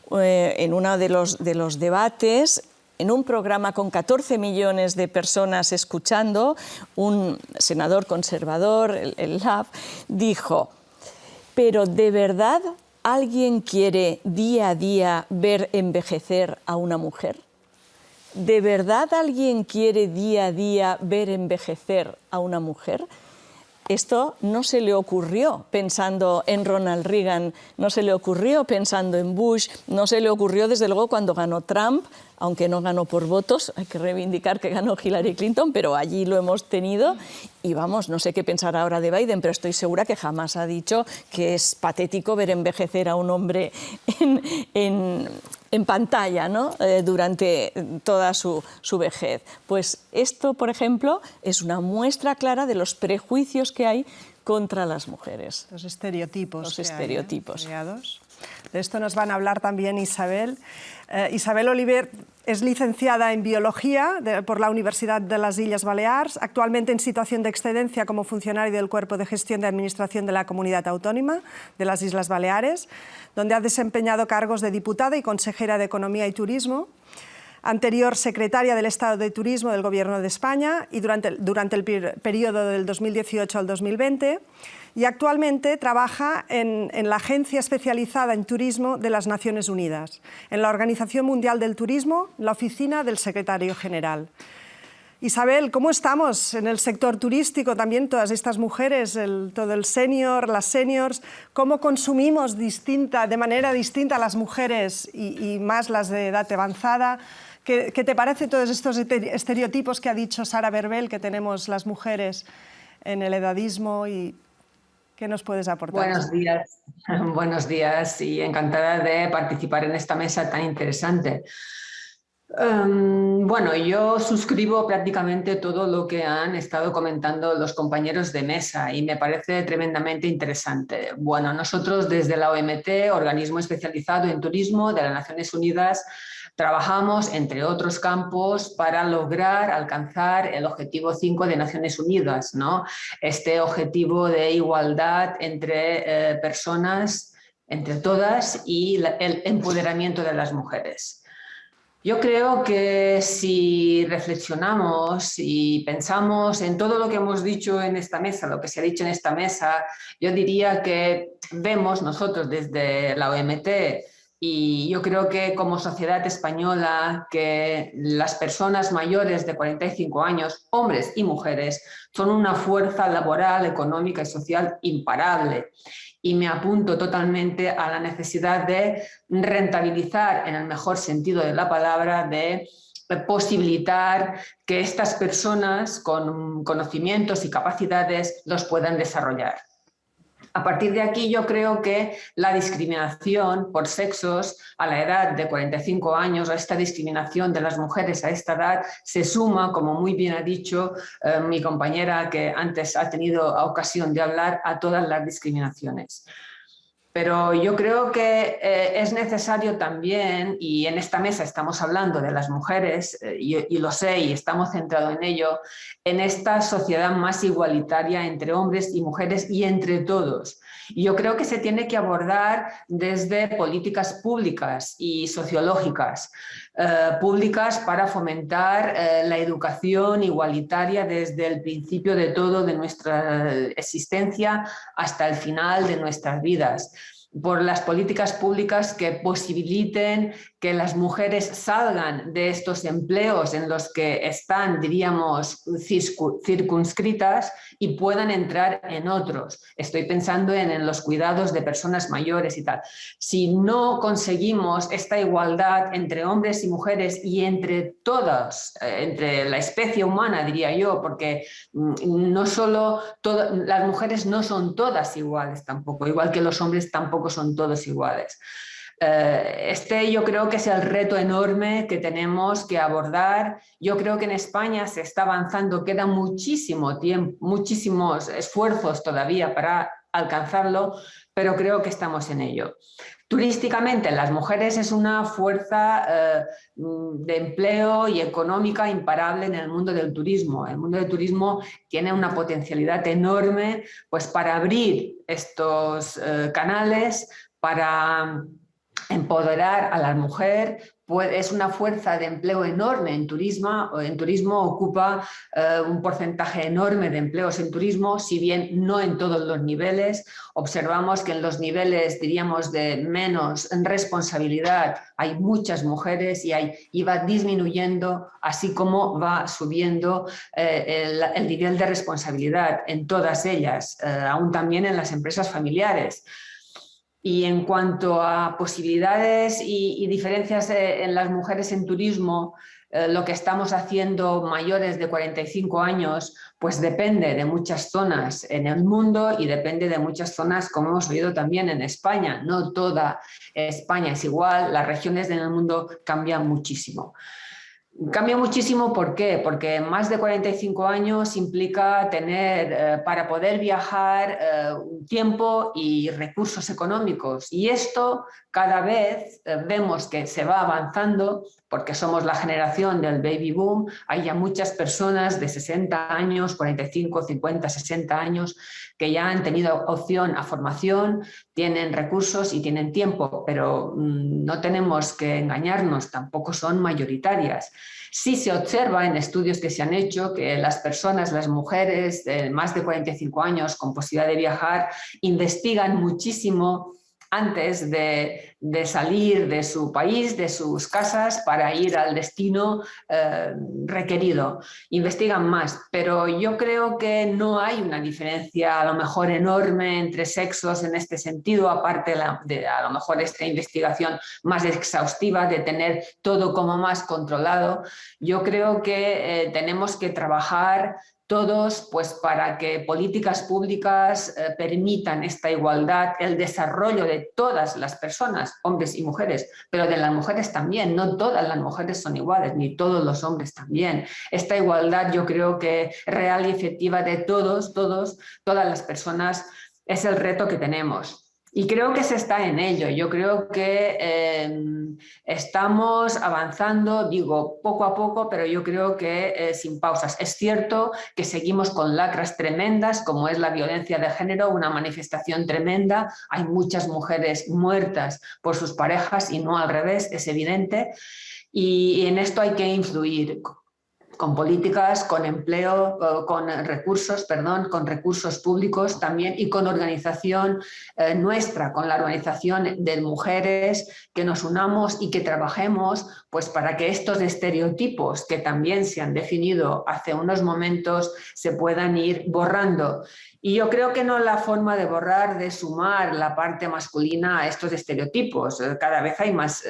En uno de los debates, en un programa con 14 millones de personas escuchando, un senador conservador, el Lav, dijo: ¿pero de verdad alguien quiere día a día ver envejecer a una mujer? ¿De verdad alguien quiere día a día ver envejecer a una mujer? Esto no se le ocurrió pensando en Ronald Reagan, no se le ocurrió pensando en Bush, no se le ocurrió desde luego cuando ganó Trump, aunque no ganó por votos, hay que reivindicar que ganó Hillary Clinton, pero allí lo hemos tenido. Y vamos, no sé qué pensar ahora de Biden, pero estoy segura que jamás ha dicho que es patético ver envejecer a un hombre en pantalla, ¿no? Durante toda su vejez. Pues esto, por ejemplo, es una muestra clara de los prejuicios que hay contra las mujeres. Los estereotipos. Los estereotipos. Creados. De esto nos van a hablar también Isabel. Isabel Oliver es licenciada en Biología por la Universidad de las Illes Balears, actualmente en situación de excedencia como funcionaria del Cuerpo de Gestión de Administración de la Comunidad Autónoma de las Islas Baleares, donde ha desempeñado cargos de diputada y consejera de Economía y Turismo. anterior secretaria del Estado de Turismo del Gobierno de España y durante el periodo del 2018 al 2020, y actualmente trabaja en la Agencia Especializada en Turismo de las Naciones Unidas, en la Organización Mundial del Turismo, en la oficina del Secretario General. Isabel, ¿cómo estamos en el sector turístico? También todas estas mujeres, todo el senior, las seniors, ¿cómo consumimos de manera distinta las mujeres y más las de edad avanzada? ¿Qué te parece todos estos estereotipos que ha dicho Sara Berbel que tenemos las mujeres en el edadismo y qué nos puedes aportar? Buenos días y encantada de participar en esta mesa tan interesante. Bueno, yo suscribo prácticamente todo lo que han estado comentando los compañeros de mesa y me parece tremendamente interesante. Bueno, nosotros desde la OMT, Organismo Especializado en Turismo de las Naciones Unidas, trabajamos, entre otros campos, para lograr alcanzar el objetivo 5 de Naciones Unidas, ¿no? Este objetivo de igualdad entre personas, entre todas, y el empoderamiento de las mujeres. Yo creo que si reflexionamos y pensamos en todo lo que hemos dicho en esta mesa, lo que se ha dicho en esta mesa, yo diría que vemos nosotros desde la OMT, y yo creo que como sociedad española, que las personas mayores de 45 años, hombres y mujeres, son una fuerza laboral, económica y social imparable. Y me apunto totalmente a la necesidad de rentabilizar, en el mejor sentido de la palabra, de posibilitar que estas personas con conocimientos y capacidades los puedan desarrollar. A partir de aquí yo creo que la discriminación por sexos a la edad de 45 años, a esta discriminación de las mujeres a esta edad, se suma, como muy bien ha dicho mi compañera que antes ha tenido ocasión de hablar, a todas las discriminaciones. Pero yo creo que es necesario también, y en esta mesa estamos hablando de las mujeres, y lo sé y estamos centrados en ello, en esta sociedad más igualitaria entre hombres y mujeres y entre todos. Y yo creo que se tiene que abordar desde políticas públicas y sociológicas, públicas para fomentar la educación igualitaria desde el principio de todo de nuestra existencia hasta el final de nuestras vidas. Por las políticas públicas que posibiliten que las mujeres salgan de estos empleos en los que están, diríamos, circunscritas y puedan entrar en otros. Estoy pensando en los cuidados de personas mayores y tal. Si no conseguimos esta igualdad entre hombres y mujeres y entre todas, entre la especie humana, diría yo, porque no solo las mujeres no son todas iguales tampoco, igual que los hombres tampoco son todos iguales. Yo creo que es el reto enorme que tenemos que abordar. Yo creo que en España se está avanzando, queda muchísimo tiempo, muchísimos esfuerzos todavía para alcanzarlo, pero creo que estamos en ello. Turísticamente, las mujeres es una fuerza de empleo y económica imparable en el mundo del turismo. El mundo del turismo tiene una potencialidad enorme pues, para abrir estos canales, para empoderar a la mujer. Es una fuerza de empleo enorme en turismo. En turismo ocupa un porcentaje enorme de empleos en turismo, si bien no en todos los niveles. Observamos que en los niveles, diríamos, de menos responsabilidad hay muchas mujeres y va disminuyendo, así como va subiendo el nivel de responsabilidad en todas ellas, aún también en las empresas familiares. Y en cuanto a posibilidades y diferencias en las mujeres en turismo, lo que estamos haciendo mayores de 45 años, pues depende de muchas zonas en el mundo y depende de muchas zonas, como hemos oído también en España. No toda España es igual, las regiones en el mundo cambian muchísimo. Cambia muchísimo, ¿por qué? Porque más de 45 años implica tener, para poder viajar, tiempo y recursos económicos. Y esto cada vez vemos que se va avanzando porque somos la generación del baby boom, hay ya muchas personas de 60 años, 45, 50, 60 años, que ya han tenido opción a formación, tienen recursos y tienen tiempo, pero no tenemos que engañarnos, tampoco son mayoritarias. Sí se observa en estudios que se han hecho que las personas, las mujeres de más de 45 años con posibilidad de viajar, investigan muchísimo antes de salir de su país, de sus casas, para ir al destino requerido. Investigan más, pero yo creo que no hay una diferencia a lo mejor enorme entre sexos en este sentido, aparte de a lo mejor esta investigación más exhaustiva, de tener todo como más controlado. Yo creo que tenemos que trabajar todos, pues, para que políticas públicas permitan esta igualdad, el desarrollo de todas las personas, hombres y mujeres, pero de las mujeres también. No todas las mujeres son iguales, ni todos los hombres también. Esta igualdad, yo creo que real y efectiva de todas las personas, es el reto que tenemos. Y creo que se está en ello. Yo creo que estamos avanzando, digo, poco a poco, pero yo creo que sin pausas. Es cierto que seguimos con lacras tremendas, como es la violencia de género, una manifestación tremenda. Hay muchas mujeres muertas por sus parejas y no al revés, es evidente. Y en esto hay que influir con políticas, con empleo, con recursos públicos también, y con organización nuestra, con la organización de mujeres, que nos unamos y que trabajemos, pues, para que estos estereotipos que también se han definido hace unos momentos se puedan ir borrando. Y yo creo que no la forma de borrar, de sumar la parte masculina a estos estereotipos. Cada vez hay más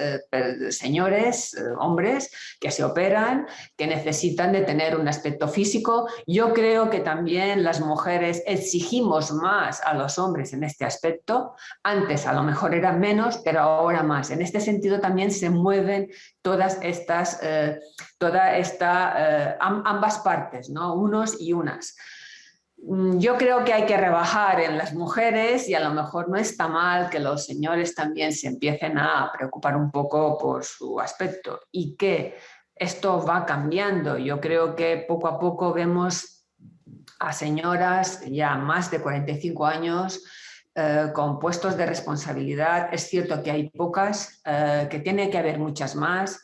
señores, hombres, que se operan, que necesitan de tener un aspecto físico. Yo creo que también las mujeres exigimos más a los hombres en este aspecto. Antes a lo mejor era menos, pero ahora más. En este sentido también se mueven todas estas, ambas partes, ¿no? Unos y unas. Yo creo que hay que rebajar en las mujeres, y a lo mejor no está mal que los señores también se empiecen a preocupar un poco por su aspecto, y que esto va cambiando. Yo creo que poco a poco vemos a señoras ya más de 45 años con puestos de responsabilidad. Es cierto que hay pocas, que tiene que haber muchas más.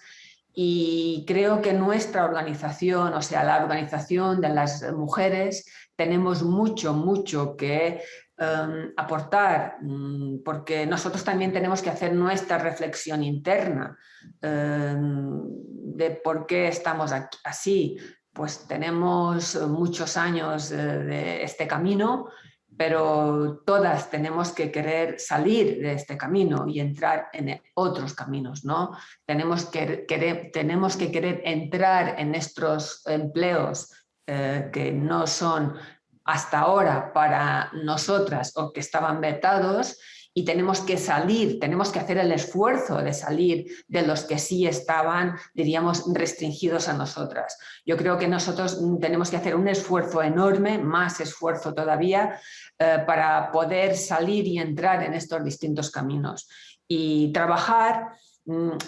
Y creo que nuestra organización, o sea, la organización de las mujeres, tenemos mucho que aportar, porque nosotros también tenemos que hacer nuestra reflexión interna de por qué estamos aquí, así. Pues tenemos muchos años de este camino, pero todas tenemos que querer salir de este camino y entrar en otros caminos, ¿no? Tenemos que querer entrar en estos empleos que no son hasta ahora para nosotras o que estaban vetados, y tenemos que salir, tenemos que hacer el esfuerzo de salir de los que sí estaban, diríamos, restringidos a nosotras. Yo creo que nosotros tenemos que hacer un esfuerzo enorme, más esfuerzo todavía, para poder salir y entrar en estos distintos caminos. Y trabajar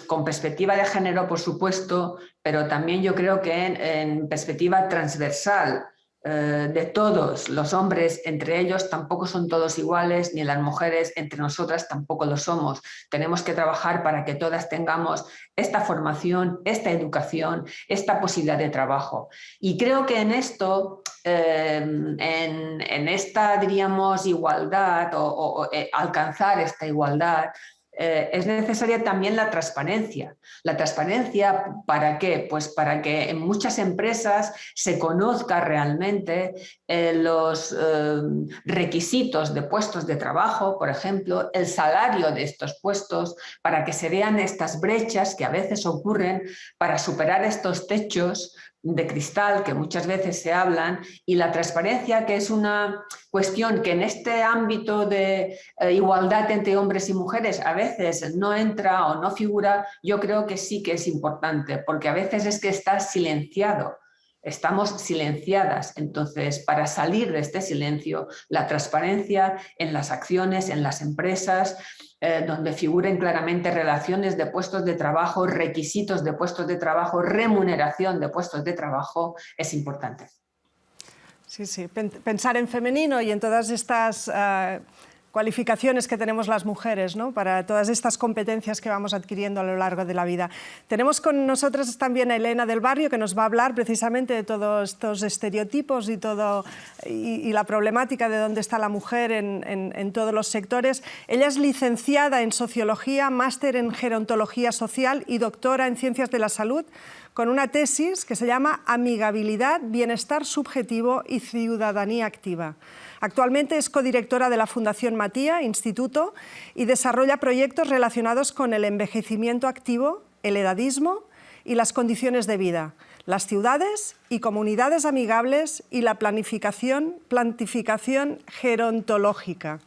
con perspectiva de género, por supuesto, pero también yo creo que en perspectiva transversal, de todos. Los hombres entre ellos tampoco son todos iguales, ni las mujeres entre nosotras tampoco lo somos. Tenemos que trabajar para que todas tengamos esta formación, esta educación, esta posibilidad de trabajo. Y creo que en esto, en esta, diríamos, igualdad, o alcanzar esta igualdad, es necesaria también la transparencia. ¿La transparencia para qué? Pues para que en muchas empresas se conozca realmente los requisitos de puestos de trabajo, por ejemplo, el salario de estos puestos, para que se vean estas brechas que a veces ocurren, para superar estos techos de cristal que muchas veces se hablan, y la transparencia, que es una cuestión que en este ámbito de igualdad entre hombres y mujeres a veces no entra o no figura. Yo creo que sí que es importante, porque a veces es que está silenciado Estamos silenciadas. Entonces, para salir de este silencio, la transparencia en las acciones, en las empresas, donde figuren claramente relaciones de puestos de trabajo, requisitos de puestos de trabajo, remuneración de puestos de trabajo, es importante. Sí, sí, pensar en femenino y en todas estas cualificaciones que tenemos las mujeres, ¿no? Para todas estas competencias que vamos adquiriendo a lo largo de la vida. Tenemos con nosotros también a Elena del Barrio, que nos va a hablar precisamente de todos estos estereotipos y la problemática de dónde está la mujer en todos los sectores. Ella es licenciada en Sociología, máster en Gerontología Social y doctora en Ciencias de la Salud, con una tesis que se llama Amigabilidad, Bienestar Subjetivo y Ciudadanía Activa. Actualmente es codirectora de la Fundación Matía, Instituto, y desarrolla proyectos relacionados con el envejecimiento activo, el edadismo y las condiciones de vida, las ciudades y comunidades amigables y la plantificación gerontológica.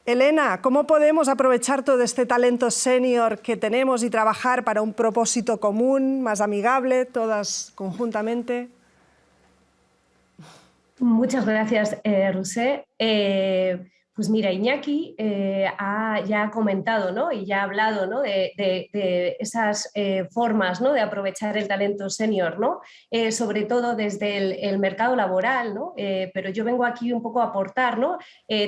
Elena, ¿cómo podemos aprovechar todo este talento senior que tenemos y trabajar para un propósito común, más amigable, todas conjuntamente? Muchas gracias, Rusé. Pues mira, Iñaki ya ha comentado, ¿no? Y ya ha hablado, ¿no? de esas formas, ¿no? de aprovechar el talento senior, ¿no? Sobre todo desde el mercado laboral, ¿no? Pero yo vengo aquí un poco a aportar, ¿no?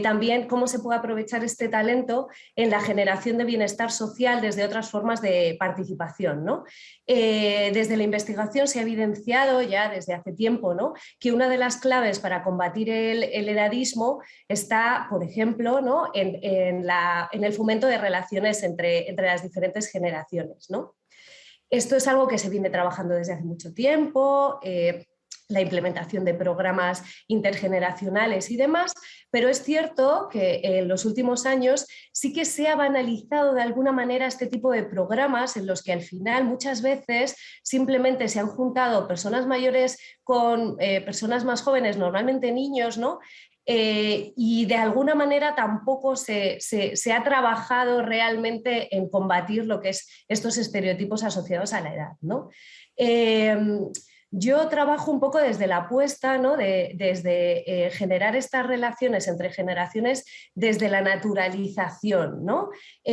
También cómo se puede aprovechar este talento en la generación de bienestar social desde otras formas de participación, ¿no? Desde la investigación se ha evidenciado ya desde hace tiempo, ¿no? que una de las claves para combatir el edadismo está, por ejemplo, ¿no? en el fomento de relaciones entre las diferentes generaciones, ¿no? Esto es algo que se viene trabajando desde hace mucho tiempo, la implementación de programas intergeneracionales y demás, pero es cierto que en los últimos años sí que se ha banalizado de alguna manera este tipo de programas en los que al final muchas veces simplemente se han juntado personas mayores con personas más jóvenes, normalmente niños, ¿no? Y de alguna manera tampoco se ha trabajado realmente en combatir lo que es estos estereotipos asociados a la edad, ¿no? Yo trabajo un poco desde la apuesta, ¿no? desde generar estas relaciones entre generaciones desde la naturalización, ¿no?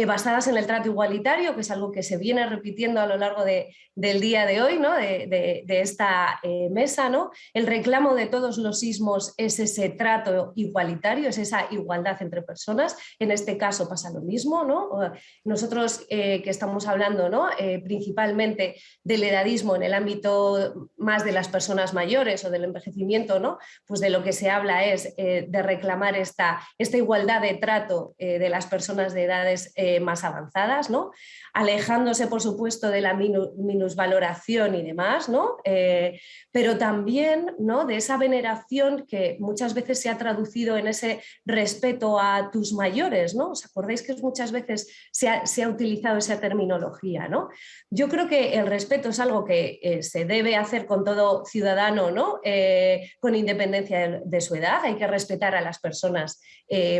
Basadas en el trato igualitario, que es algo que se viene repitiendo a lo largo del día de hoy, ¿no? de esta mesa, ¿no? El reclamo de todos los ismos es ese trato igualitario, es esa igualdad entre personas. En este caso pasa lo mismo, ¿no? Nosotros que estamos hablando, ¿no? Principalmente del edadismo en el ámbito más de las personas mayores o del envejecimiento, ¿no? Pues de lo que se habla es de reclamar esta igualdad de trato de las personas de edades más avanzadas, ¿no? Alejándose, por supuesto, de la minusvaloración y demás, ¿no? Pero también, ¿no? de esa veneración que muchas veces se ha traducido en ese respeto a tus mayores, ¿no? ¿Os acordáis que muchas veces se ha utilizado esa terminología, ¿no? Yo creo que el respeto es algo que se debe hacer con todo ciudadano, ¿no? Con independencia de su edad. Hay que respetar a las personas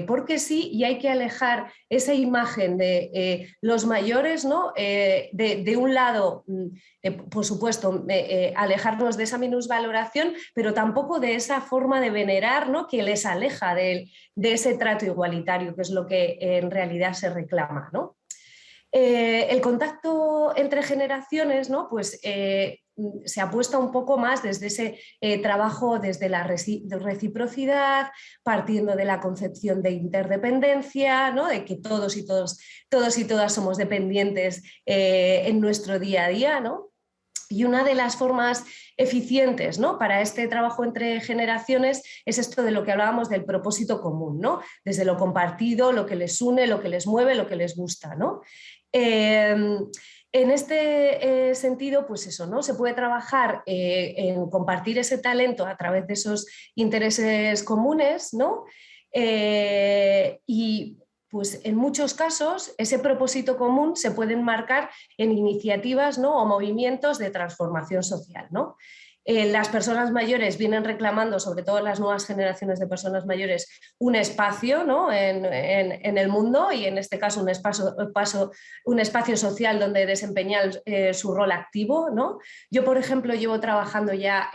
porque sí, y hay que alejar esa imagen de los mayores, ¿no? De un lado, por supuesto, alejarnos de esa minusvaloración, pero tampoco de esa forma de venerar, ¿no? que les aleja de ese trato igualitario, que es lo que en realidad se reclama, ¿no? El contacto entre generaciones, ¿no? pues, se apuesta un poco más desde ese trabajo, desde la reciprocidad, partiendo de la concepción de interdependencia, ¿no? de que todos y todas somos dependientes en nuestro día a día, ¿no? Y una de las formas eficientes, ¿no? para este trabajo entre generaciones es esto de lo que hablábamos del propósito común, ¿no? desde lo compartido, lo que les une, lo que les mueve, lo que les gusta, ¿no? En este sentido, pues eso, ¿no? se puede trabajar en compartir ese talento a través de esos intereses comunes, ¿no? Y pues en muchos casos ese propósito común se puede enmarcar en iniciativas, ¿no? o movimientos de transformación social, ¿no? Las personas mayores vienen reclamando, sobre todo las nuevas generaciones de personas mayores, un espacio, ¿no?, en el mundo, y en este caso un espacio social donde desempeñar su rol activo, ¿no? Yo, por ejemplo, llevo trabajando ya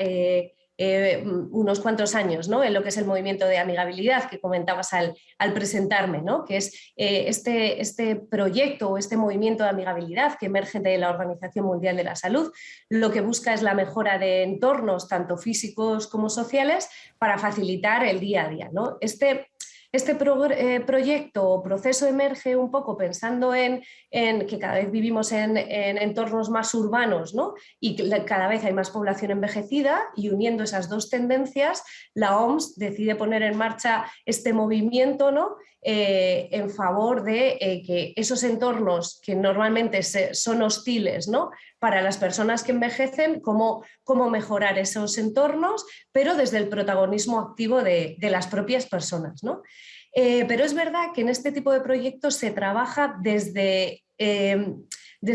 unos cuantos años, ¿no?, en lo que es el movimiento de amigabilidad que comentabas al presentarme, ¿no?, que es este proyecto o este movimiento de amigabilidad que emerge de la Organización Mundial de la Salud. Lo que busca es la mejora de entornos tanto físicos como sociales para facilitar el día a día, ¿no? Este proyecto o proceso emerge un poco pensando en que cada vez vivimos en entornos más urbanos, ¿no?, y cada vez hay más población envejecida, y uniendo esas dos tendencias, la OMS decide poner en marcha este movimiento, ¿no?, en favor de que esos entornos que normalmente son hostiles, ¿no?, para las personas que envejecen, cómo mejorar esos entornos, pero desde el protagonismo activo de las propias personas, ¿no? Pero es verdad que en este tipo de proyectos se trabaja desde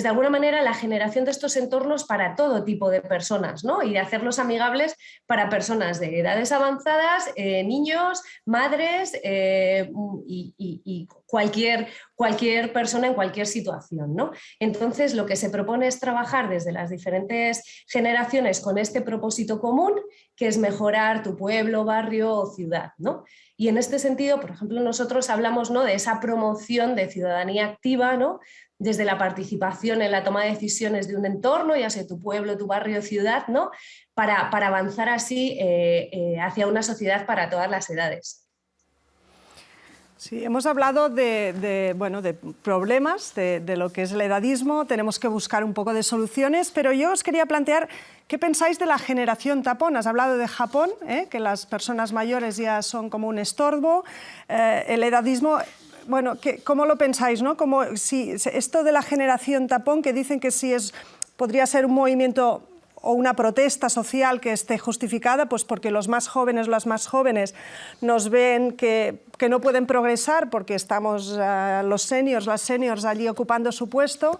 alguna manera la generación de estos entornos para todo tipo de personas, ¿no?, y de hacerlos amigables para personas de edades avanzadas, niños, madres y cualquier persona en cualquier situación, ¿no? Entonces, lo que se propone es trabajar desde las diferentes generaciones con este propósito común, que es mejorar tu pueblo, barrio o ciudad, ¿no? Y en este sentido, por ejemplo, nosotros hablamos, ¿no?, de esa promoción de ciudadanía activa, ¿no?, desde la participación en la toma de decisiones de un entorno, ya sea tu pueblo, tu barrio, ciudad, ¿no?, para avanzar así hacia una sociedad para todas las edades. Sí, hemos hablado de problemas, de lo que es el edadismo, tenemos que buscar un poco de soluciones, pero yo os quería plantear, ¿qué pensáis de la generación tapón? Has hablado de Japón, que las personas mayores ya son como un estorbo, el edadismo. Bueno, ¿cómo lo pensáis, no? Como si esto de la generación tapón, que dicen que sí podría ser un movimiento o una protesta social que esté justificada, pues porque los más jóvenes o las más jóvenes nos ven que no pueden progresar porque estamos los seniors, las seniors allí ocupando su puesto.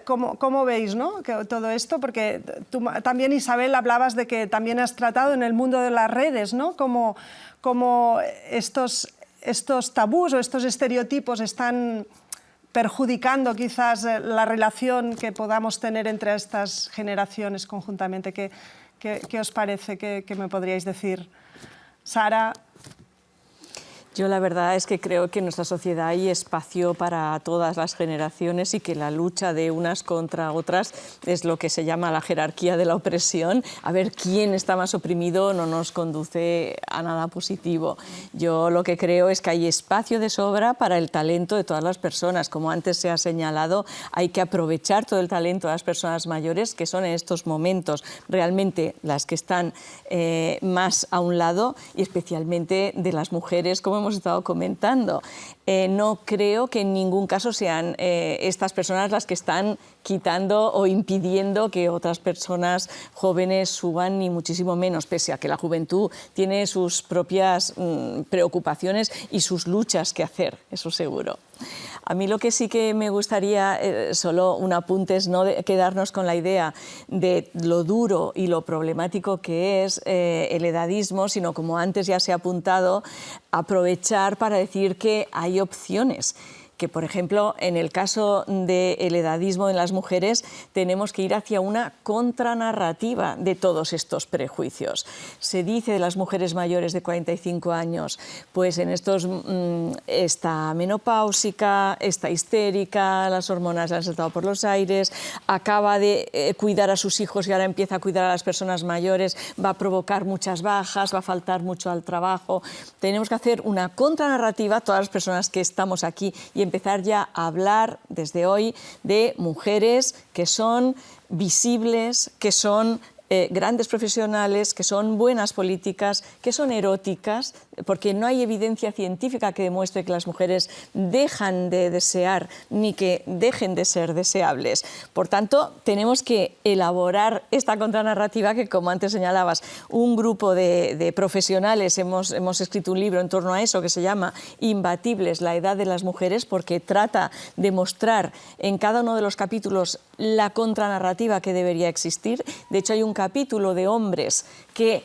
¿Cómo veis, ¿no?, que todo esto? Porque tú también, Isabel, hablabas de que también has tratado en el mundo de las redes, ¿no?, como estos tabús o estos estereotipos están perjudicando quizás la relación que podamos tener entre estas generaciones conjuntamente. ¿Qué os parece? ¿Qué me podríais decir? Sara. Yo la verdad es que creo que en nuestra sociedad hay espacio para todas las generaciones y que la lucha de unas contra otras es lo que se llama la jerarquía de la opresión. A ver quién está más oprimido no nos conduce a nada positivo. Yo lo que creo es que hay espacio de sobra para el talento de todas las personas. Como antes se ha señalado, hay que aprovechar todo el talento de las personas mayores, que son en estos momentos realmente las que están más a un lado, y especialmente de las mujeres, como hemos estado comentando. No creo que en ningún caso sean estas personas las que están quitando o impidiendo que otras personas jóvenes suban, ni muchísimo menos, pese a que la juventud tiene sus propias preocupaciones y sus luchas que hacer, eso seguro. A mí lo que sí que me gustaría, solo un apunte, es no quedarnos con la idea de lo duro y lo problemático que es el edadismo, sino, como antes ya se ha apuntado, aprovechar para decir que hay opciones. Que, por ejemplo, en el caso del edadismo en las mujeres, tenemos que ir hacia una contranarrativa de todos estos prejuicios. Se dice de las mujeres mayores de 45 años, pues en estos está menopáusica, está histérica, las hormonas le han saltado por los aires, acaba de cuidar a sus hijos y ahora empieza a cuidar a las personas mayores, va a provocar muchas bajas, va a faltar mucho al trabajo. Tenemos que hacer una contranarrativa, todas las personas que estamos aquí, y empezar ya a hablar desde hoy de mujeres que son visibles, que son grandes profesionales, que son buenas políticas, que son eróticas, porque no hay evidencia científica que demuestre que las mujeres dejan de desear ni que dejen de ser deseables. Por tanto, tenemos que elaborar esta contranarrativa que, como antes señalabas, un grupo de profesionales hemos escrito un libro en torno a eso que se llama Imbatibles, la edad de las mujeres, porque trata de mostrar en cada uno de los capítulos la contranarrativa que debería existir. De hecho, hay un capítulo de hombres que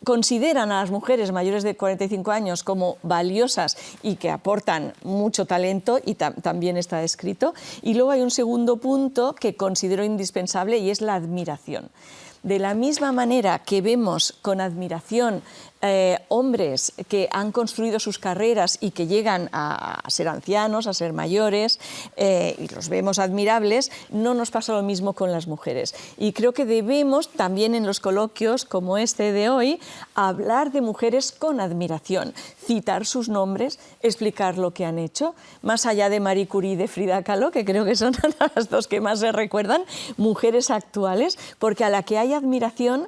consideran a las mujeres mayores de 45 años como valiosas y que aportan mucho talento, y también está escrito. Y luego hay un segundo punto que considero indispensable, y es la admiración. De la misma manera que vemos con admiración hombres que han construido sus carreras y que llegan a ser ancianos, a ser mayores, y los vemos admirables, no nos pasa lo mismo con las mujeres. Y creo que debemos también en los coloquios como este de hoy hablar de mujeres con admiración, citar sus nombres, explicar lo que han hecho, más allá de Marie Curie y de Frida Kahlo, que creo que son las dos que más se recuerdan, mujeres actuales, porque a la que hay admiración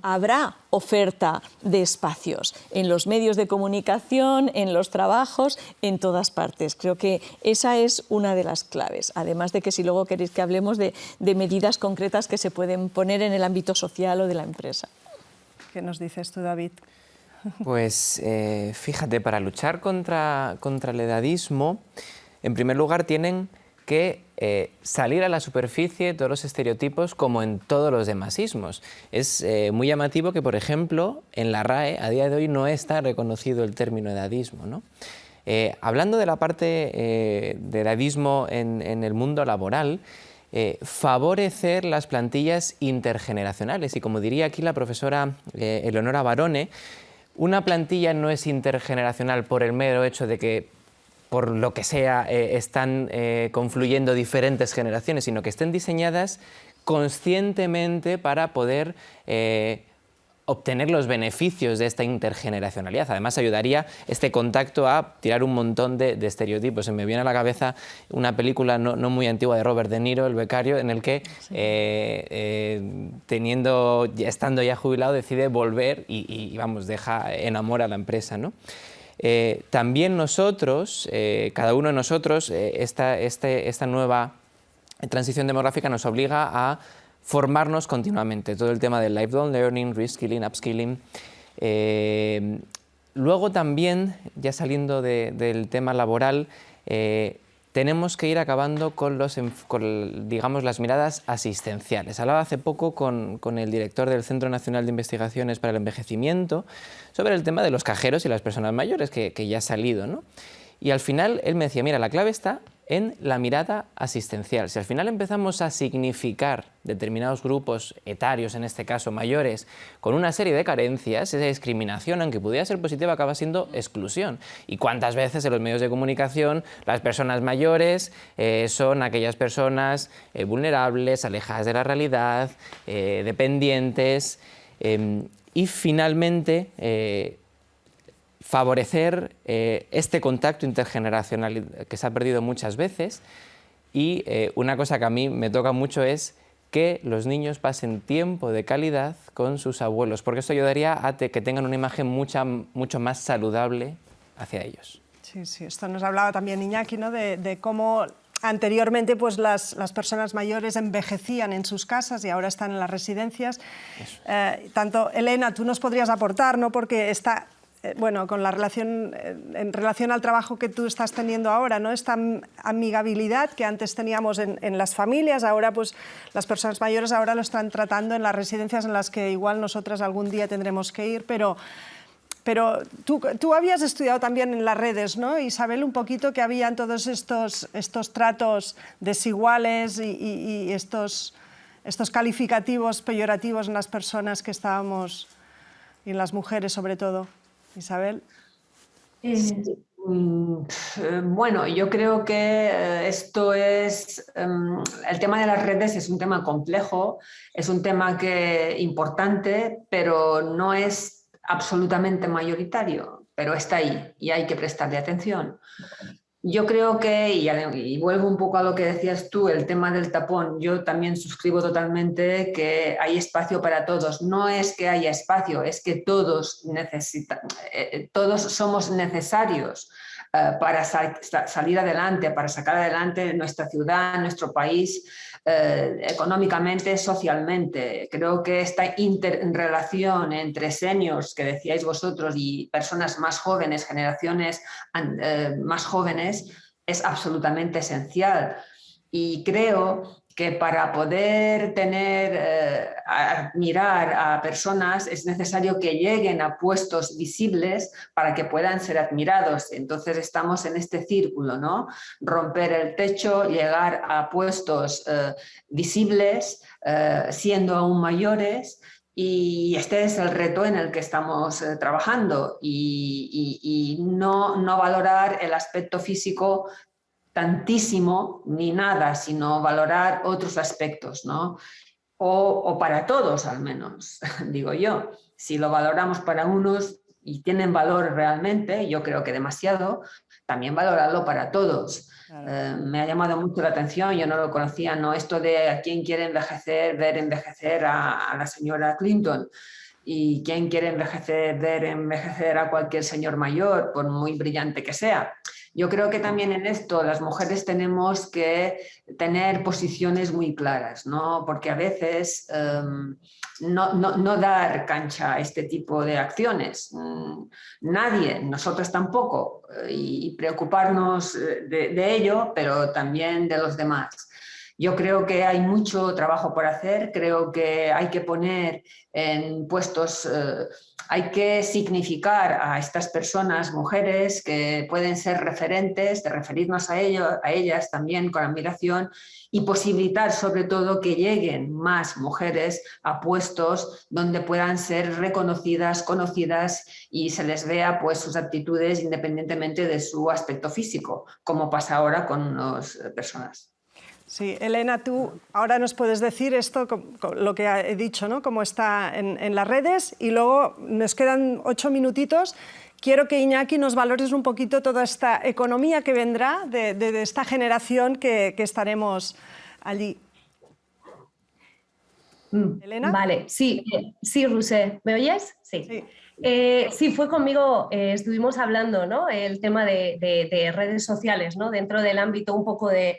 habrá oferta de espacios en los medios de comunicación, en los trabajos, en todas partes. Creo que esa es una de las claves, además de que si luego queréis que hablemos de medidas concretas que se pueden poner en el ámbito social o de la empresa. ¿Qué nos dices tú, David? Pues fíjate, para luchar contra el edadismo, en primer lugar tienen que salir a la superficie todos los estereotipos como en todos los demás ismos. Es muy llamativo que, por ejemplo, en la RAE a día de hoy no está reconocido el término edadismo, ¿no? Hablando de la parte de edadismo en el mundo laboral, favorecer las plantillas intergeneracionales. Y como diría aquí la profesora Eleonora Barone, una plantilla no es intergeneracional por el mero hecho de que, por lo que sea, están confluyendo diferentes generaciones, sino que estén diseñadas conscientemente para poder obtener los beneficios de esta intergeneracionalidad. Además, ayudaría este contacto a tirar un montón de estereotipos. Se me viene a la cabeza una película no muy antigua de Robert De Niro, El becario, en el que, estando ya jubilado, decide volver y vamos, enamora a la empresa, ¿no? También nosotros, cada uno de nosotros, esta nueva transición demográfica nos obliga a formarnos continuamente. Todo el tema del lifelong learning, reskilling, upskilling. Luego también, ya saliendo del tema laboral, tenemos que ir acabando con digamos, las miradas asistenciales. Hablaba hace poco con el director del Centro Nacional de Investigaciones para el Envejecimiento sobre el tema de los cajeros y las personas mayores, que ya ha salido, ¿no? Y al final él me decía, mira, la clave está en la mirada asistencial. Si al final empezamos a significar determinados grupos etarios, en este caso mayores, con una serie de carencias, esa discriminación, aunque pudiera ser positiva, acaba siendo exclusión. ¿Y cuántas veces en los medios de comunicación las personas mayores son aquellas personas vulnerables, alejadas de la realidad, dependientes? Y finalmente, favorecer este contacto intergeneracional que se ha perdido muchas veces, y una cosa que a mí me toca mucho es que los niños pasen tiempo de calidad con sus abuelos, porque esto ayudaría a que tengan una imagen mucho más saludable hacia ellos. Sí, sí, esto nos hablaba también Iñaki, ¿no? de cómo anteriormente pues, las personas mayores envejecían en sus casas y ahora están en las residencias. Tanto, Elena, tú nos podrías aportar, ¿no? Porque está... bueno, con la relación, en relación al trabajo que tú estás teniendo ahora, ¿no? Esta amigabilidad que antes teníamos en las familias, ahora pues las personas mayores ahora lo están tratando en las residencias en las que igual nosotras algún día tendremos que ir, pero tú habías estudiado también en las redes, ¿no? Isabel, un poquito que habían todos estos tratos desiguales y estos calificativos peyorativos en las personas que estábamos, y en las mujeres sobre todo. Isabel. Bueno, yo creo que esto es... el tema de las redes es un tema complejo, es un tema importante, pero no es absolutamente mayoritario, pero está ahí y hay que prestarle atención. Yo creo que, y vuelvo un poco a lo que decías tú, el tema del tapón, yo también suscribo totalmente que hay espacio para todos. No es que haya espacio, es que todos somos necesarios para salir adelante, para sacar adelante nuestra ciudad, nuestro país, económicamente, socialmente. Creo que esta interrelación entre seniors, que decíais vosotros, y personas más jóvenes, generaciones más jóvenes, es absolutamente esencial. Y creo que para poder admirar a personas es necesario que lleguen a puestos visibles para que puedan ser admirados. Entonces estamos en este círculo, ¿no? Romper el techo, llegar a puestos visibles, siendo aún mayores. Y este es el reto en el que estamos trabajando y no valorar el aspecto físico tantísimo ni nada, sino valorar otros aspectos, ¿no? O para todos al menos, digo yo. Si lo valoramos para unos y tienen valor realmente, yo creo que demasiado, también valorarlo para todos. Claro. Me ha llamado mucho la atención, yo no lo conocía, ¿no? Esto de a quién quiere envejecer, ver envejecer a la señora Clinton. Y quién quiere envejecer, ver envejecer a cualquier señor mayor, por muy brillante que sea. Yo creo que también en esto las mujeres tenemos que tener posiciones muy claras, ¿no? Porque a veces no dar cancha a este tipo de acciones. Nadie, nosotros tampoco, y preocuparnos de ello, pero también de los demás. Yo creo que hay mucho trabajo por hacer, creo que hay que poner en puestos, hay que significar a estas personas, mujeres, que pueden ser referentes, de referirnos a ellas también con admiración y posibilitar sobre todo que lleguen más mujeres a puestos donde puedan ser reconocidas, conocidas y se les vea pues sus aptitudes independientemente de su aspecto físico, como pasa ahora con las personas. Sí, Elena, tú ahora nos puedes decir esto, lo que he dicho, ¿no? Cómo está en las redes, y luego nos quedan 8 minutitos. Quiero que, Iñaki, nos valores un poquito toda esta economía que vendrá de esta generación que estaremos allí. ¿Elena? Vale, sí, Roser, ¿me oyes? Sí. Sí. Sí, fue conmigo, estuvimos hablando, ¿no? El tema de redes sociales, ¿no? Dentro del ámbito un poco de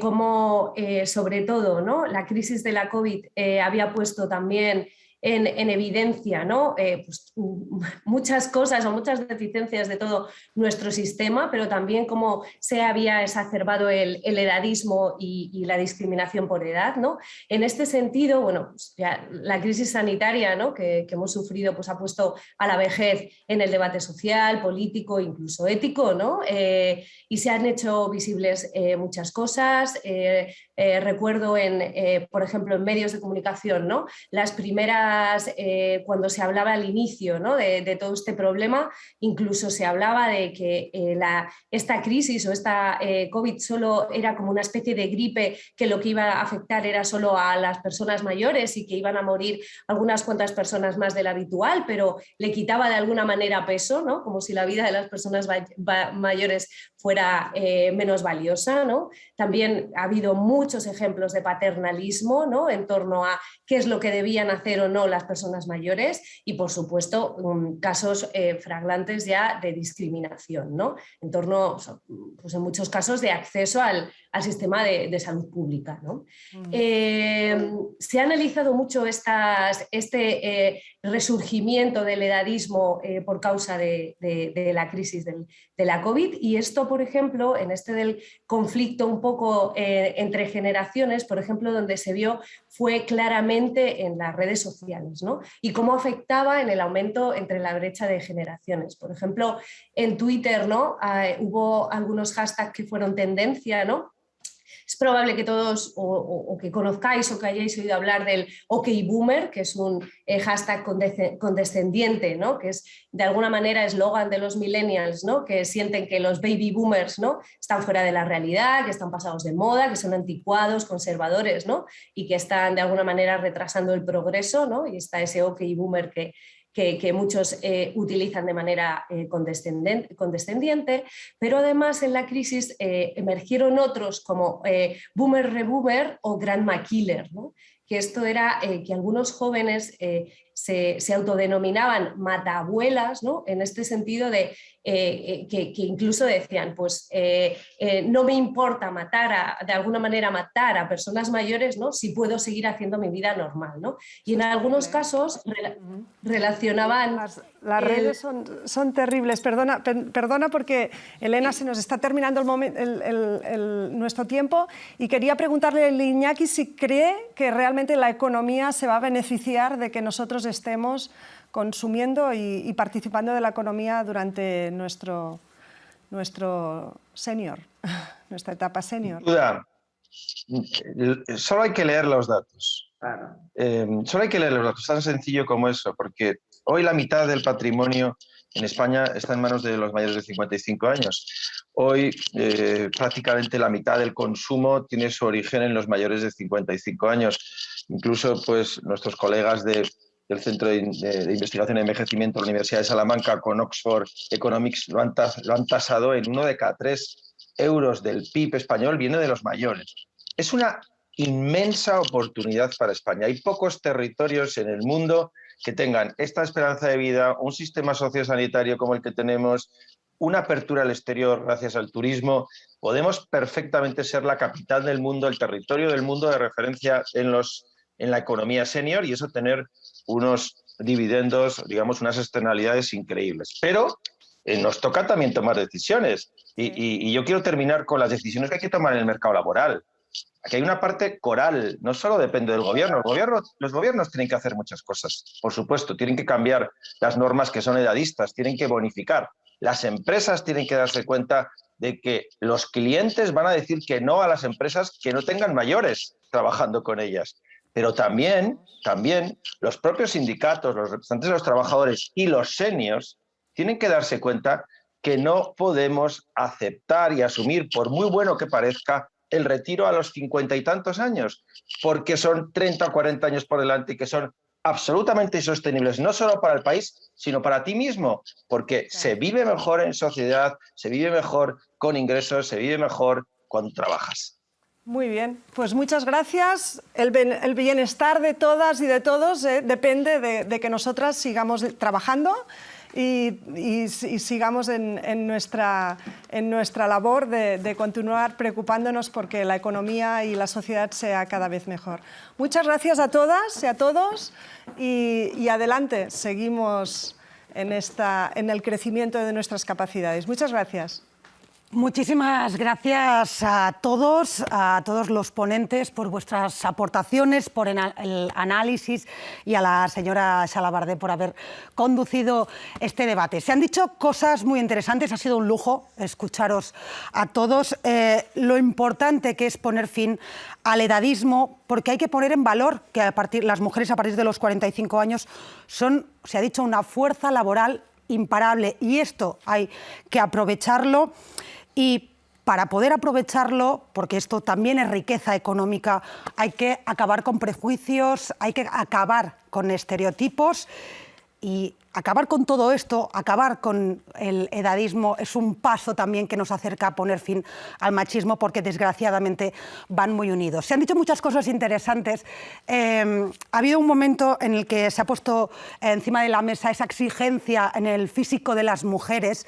cómo, sobre todo, ¿no? La crisis de la COVID había puesto también en evidencia, ¿no? Pues, muchas cosas o muchas deficiencias de todo nuestro sistema, pero también cómo se había exacerbado el edadismo y la discriminación por edad, ¿no? En este sentido, bueno, pues ya la crisis sanitaria, ¿no? que hemos sufrido, pues ha puesto a la vejez en el debate social, político, incluso ético, ¿no? Y se han hecho visibles muchas cosas. Recuerdo, por ejemplo, en medios de comunicación, ¿no? Las primeras, cuando se hablaba al inicio, ¿no? de todo este problema, incluso se hablaba de que esta crisis o esta COVID solo era como una especie de gripe, que lo que iba a afectar era solo a las personas mayores y que iban a morir algunas cuantas personas más de lo habitual, pero le quitaba de alguna manera peso, ¿no? Como si la vida de las personas mayores fuera menos valiosa, ¿no? También ha habido muchos ejemplos de paternalismo, ¿no? En torno a qué es lo que debían hacer o no las personas mayores y, por supuesto, casos flagrantes ya de discriminación, ¿no? En torno, pues en muchos casos, de acceso al sistema de salud pública, ¿no? Se ha analizado mucho este resurgimiento del edadismo por causa de la crisis de la COVID, y esto, por ejemplo, en este del conflicto un poco entre generaciones, por ejemplo, donde se vio fue claramente en las redes sociales, ¿no? Y cómo afectaba en el aumento entre la brecha de generaciones. Por ejemplo, en Twitter, ¿no? Hubo algunos hashtags que fueron tendencia, ¿no? Es probable que todos o que conozcáis o que hayáis oído hablar del OK Boomer, que es un hashtag condescendiente, ¿no? Que es de alguna manera eslogan de los millennials, ¿no? Que sienten que los baby boomers, ¿no? Están fuera de la realidad, que están pasados de moda, que son anticuados, conservadores, ¿no? Y que están de alguna manera retrasando el progreso, ¿no? Y está ese OK Boomer que muchos utilizan de manera condescendiente, pero además en la crisis emergieron otros como Boomer Reboomer o Grandma Killer, ¿no? que esto era que algunos jóvenes se autodenominaban mataabuelas, ¿no? En este sentido de que incluso decían, pues no me importa de alguna manera matar a personas mayores, ¿no? Si puedo seguir haciendo mi vida normal, ¿no? Y en algunos casos relacionaban... Las redes son terribles. Perdona porque, Elena, se nos está terminando nuestro tiempo y quería preguntarle a Iñaki si cree que realmente la economía se va a beneficiar de que nosotros estemos consumiendo y participando de la economía durante nuestro senior, nuestra etapa senior. Duda. Solo hay que leer los datos. Solo hay que leer los datos, tan sencillo como eso, porque hoy la mitad del patrimonio en España está en manos de los mayores de 55 años. Hoy prácticamente la mitad del consumo tiene su origen en los mayores de 55 años. Incluso pues, nuestros colegas del Centro de Investigación en Envejecimiento de la Universidad de Salamanca con Oxford Economics lo han tasado en 1 de cada 3 euros del PIB español viene de los mayores. Es una inmensa oportunidad para España. Hay pocos territorios en el mundo que tengan esta esperanza de vida, un sistema sociosanitario como el que tenemos, una apertura al exterior gracias al turismo. Podemos perfectamente ser la capital del mundo, el territorio del mundo de referencia en la economía senior y eso tener unos dividendos, digamos, unas externalidades increíbles. Pero nos toca también tomar decisiones y yo quiero terminar con las decisiones que hay que tomar en el mercado laboral. Aquí hay una parte coral, no solo depende del gobierno. Los gobiernos tienen que hacer muchas cosas, por supuesto, tienen que cambiar las normas que son edadistas, tienen que bonificar. Las empresas tienen que darse cuenta de que los clientes van a decir que no a las empresas que no tengan mayores trabajando con ellas. Pero también los propios sindicatos, los representantes de los trabajadores y los seniors tienen que darse cuenta que no podemos aceptar y asumir, por muy bueno que parezca, el retiro a los 50 y tantos años, porque son 30 o 40 años por delante y que son absolutamente insostenibles, no solo para el país, sino para ti mismo, porque se vive mejor en sociedad, se vive mejor con ingresos, se vive mejor cuando trabajas. Muy bien, pues muchas gracias. El bienestar de todas y de todos depende de que nosotras sigamos trabajando y sigamos en nuestra labor de continuar preocupándonos porque la economía y la sociedad sea cada vez mejor. Muchas gracias a todas y a todos y adelante, seguimos en el crecimiento de nuestras capacidades. Muchas gracias. Muchísimas gracias a todos los ponentes por vuestras aportaciones, por el análisis y a la señora Xalabarder por haber conducido este debate. Se han dicho cosas muy interesantes, ha sido un lujo escucharos a todos. Lo importante que es poner fin al edadismo, porque hay que poner en valor que las mujeres a partir de los 45 años son, se ha dicho, una fuerza laboral imparable y esto hay que aprovecharlo. Y para poder aprovecharlo, porque esto también es riqueza económica, hay que acabar con prejuicios, hay que acabar con estereotipos y acabar con todo esto, acabar con el edadismo es un paso también que nos acerca a poner fin al machismo porque desgraciadamente van muy unidos. Se han dicho muchas cosas interesantes. Ha habido un momento en el que se ha puesto encima de la mesa esa exigencia en el físico de las mujeres.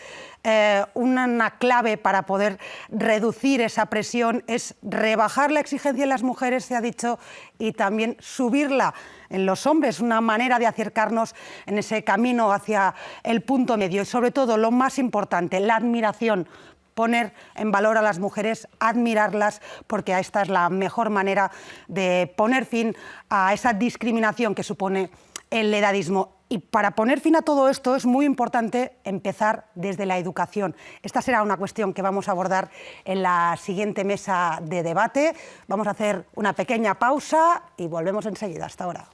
Una clave para poder reducir esa presión es rebajar la exigencia en las mujeres, se ha dicho, y también subirla en los hombres, una manera de acercarnos en ese camino hacia el punto medio y sobre todo lo más importante, la admiración, poner en valor a las mujeres, admirarlas, porque esta es la mejor manera de poner fin a esa discriminación que supone el edadismo. Y para poner fin a todo esto es muy importante empezar desde la educación. Esta será una cuestión que vamos a abordar en la siguiente mesa de debate. Vamos a hacer una pequeña pausa y volvemos enseguida. Hasta ahora.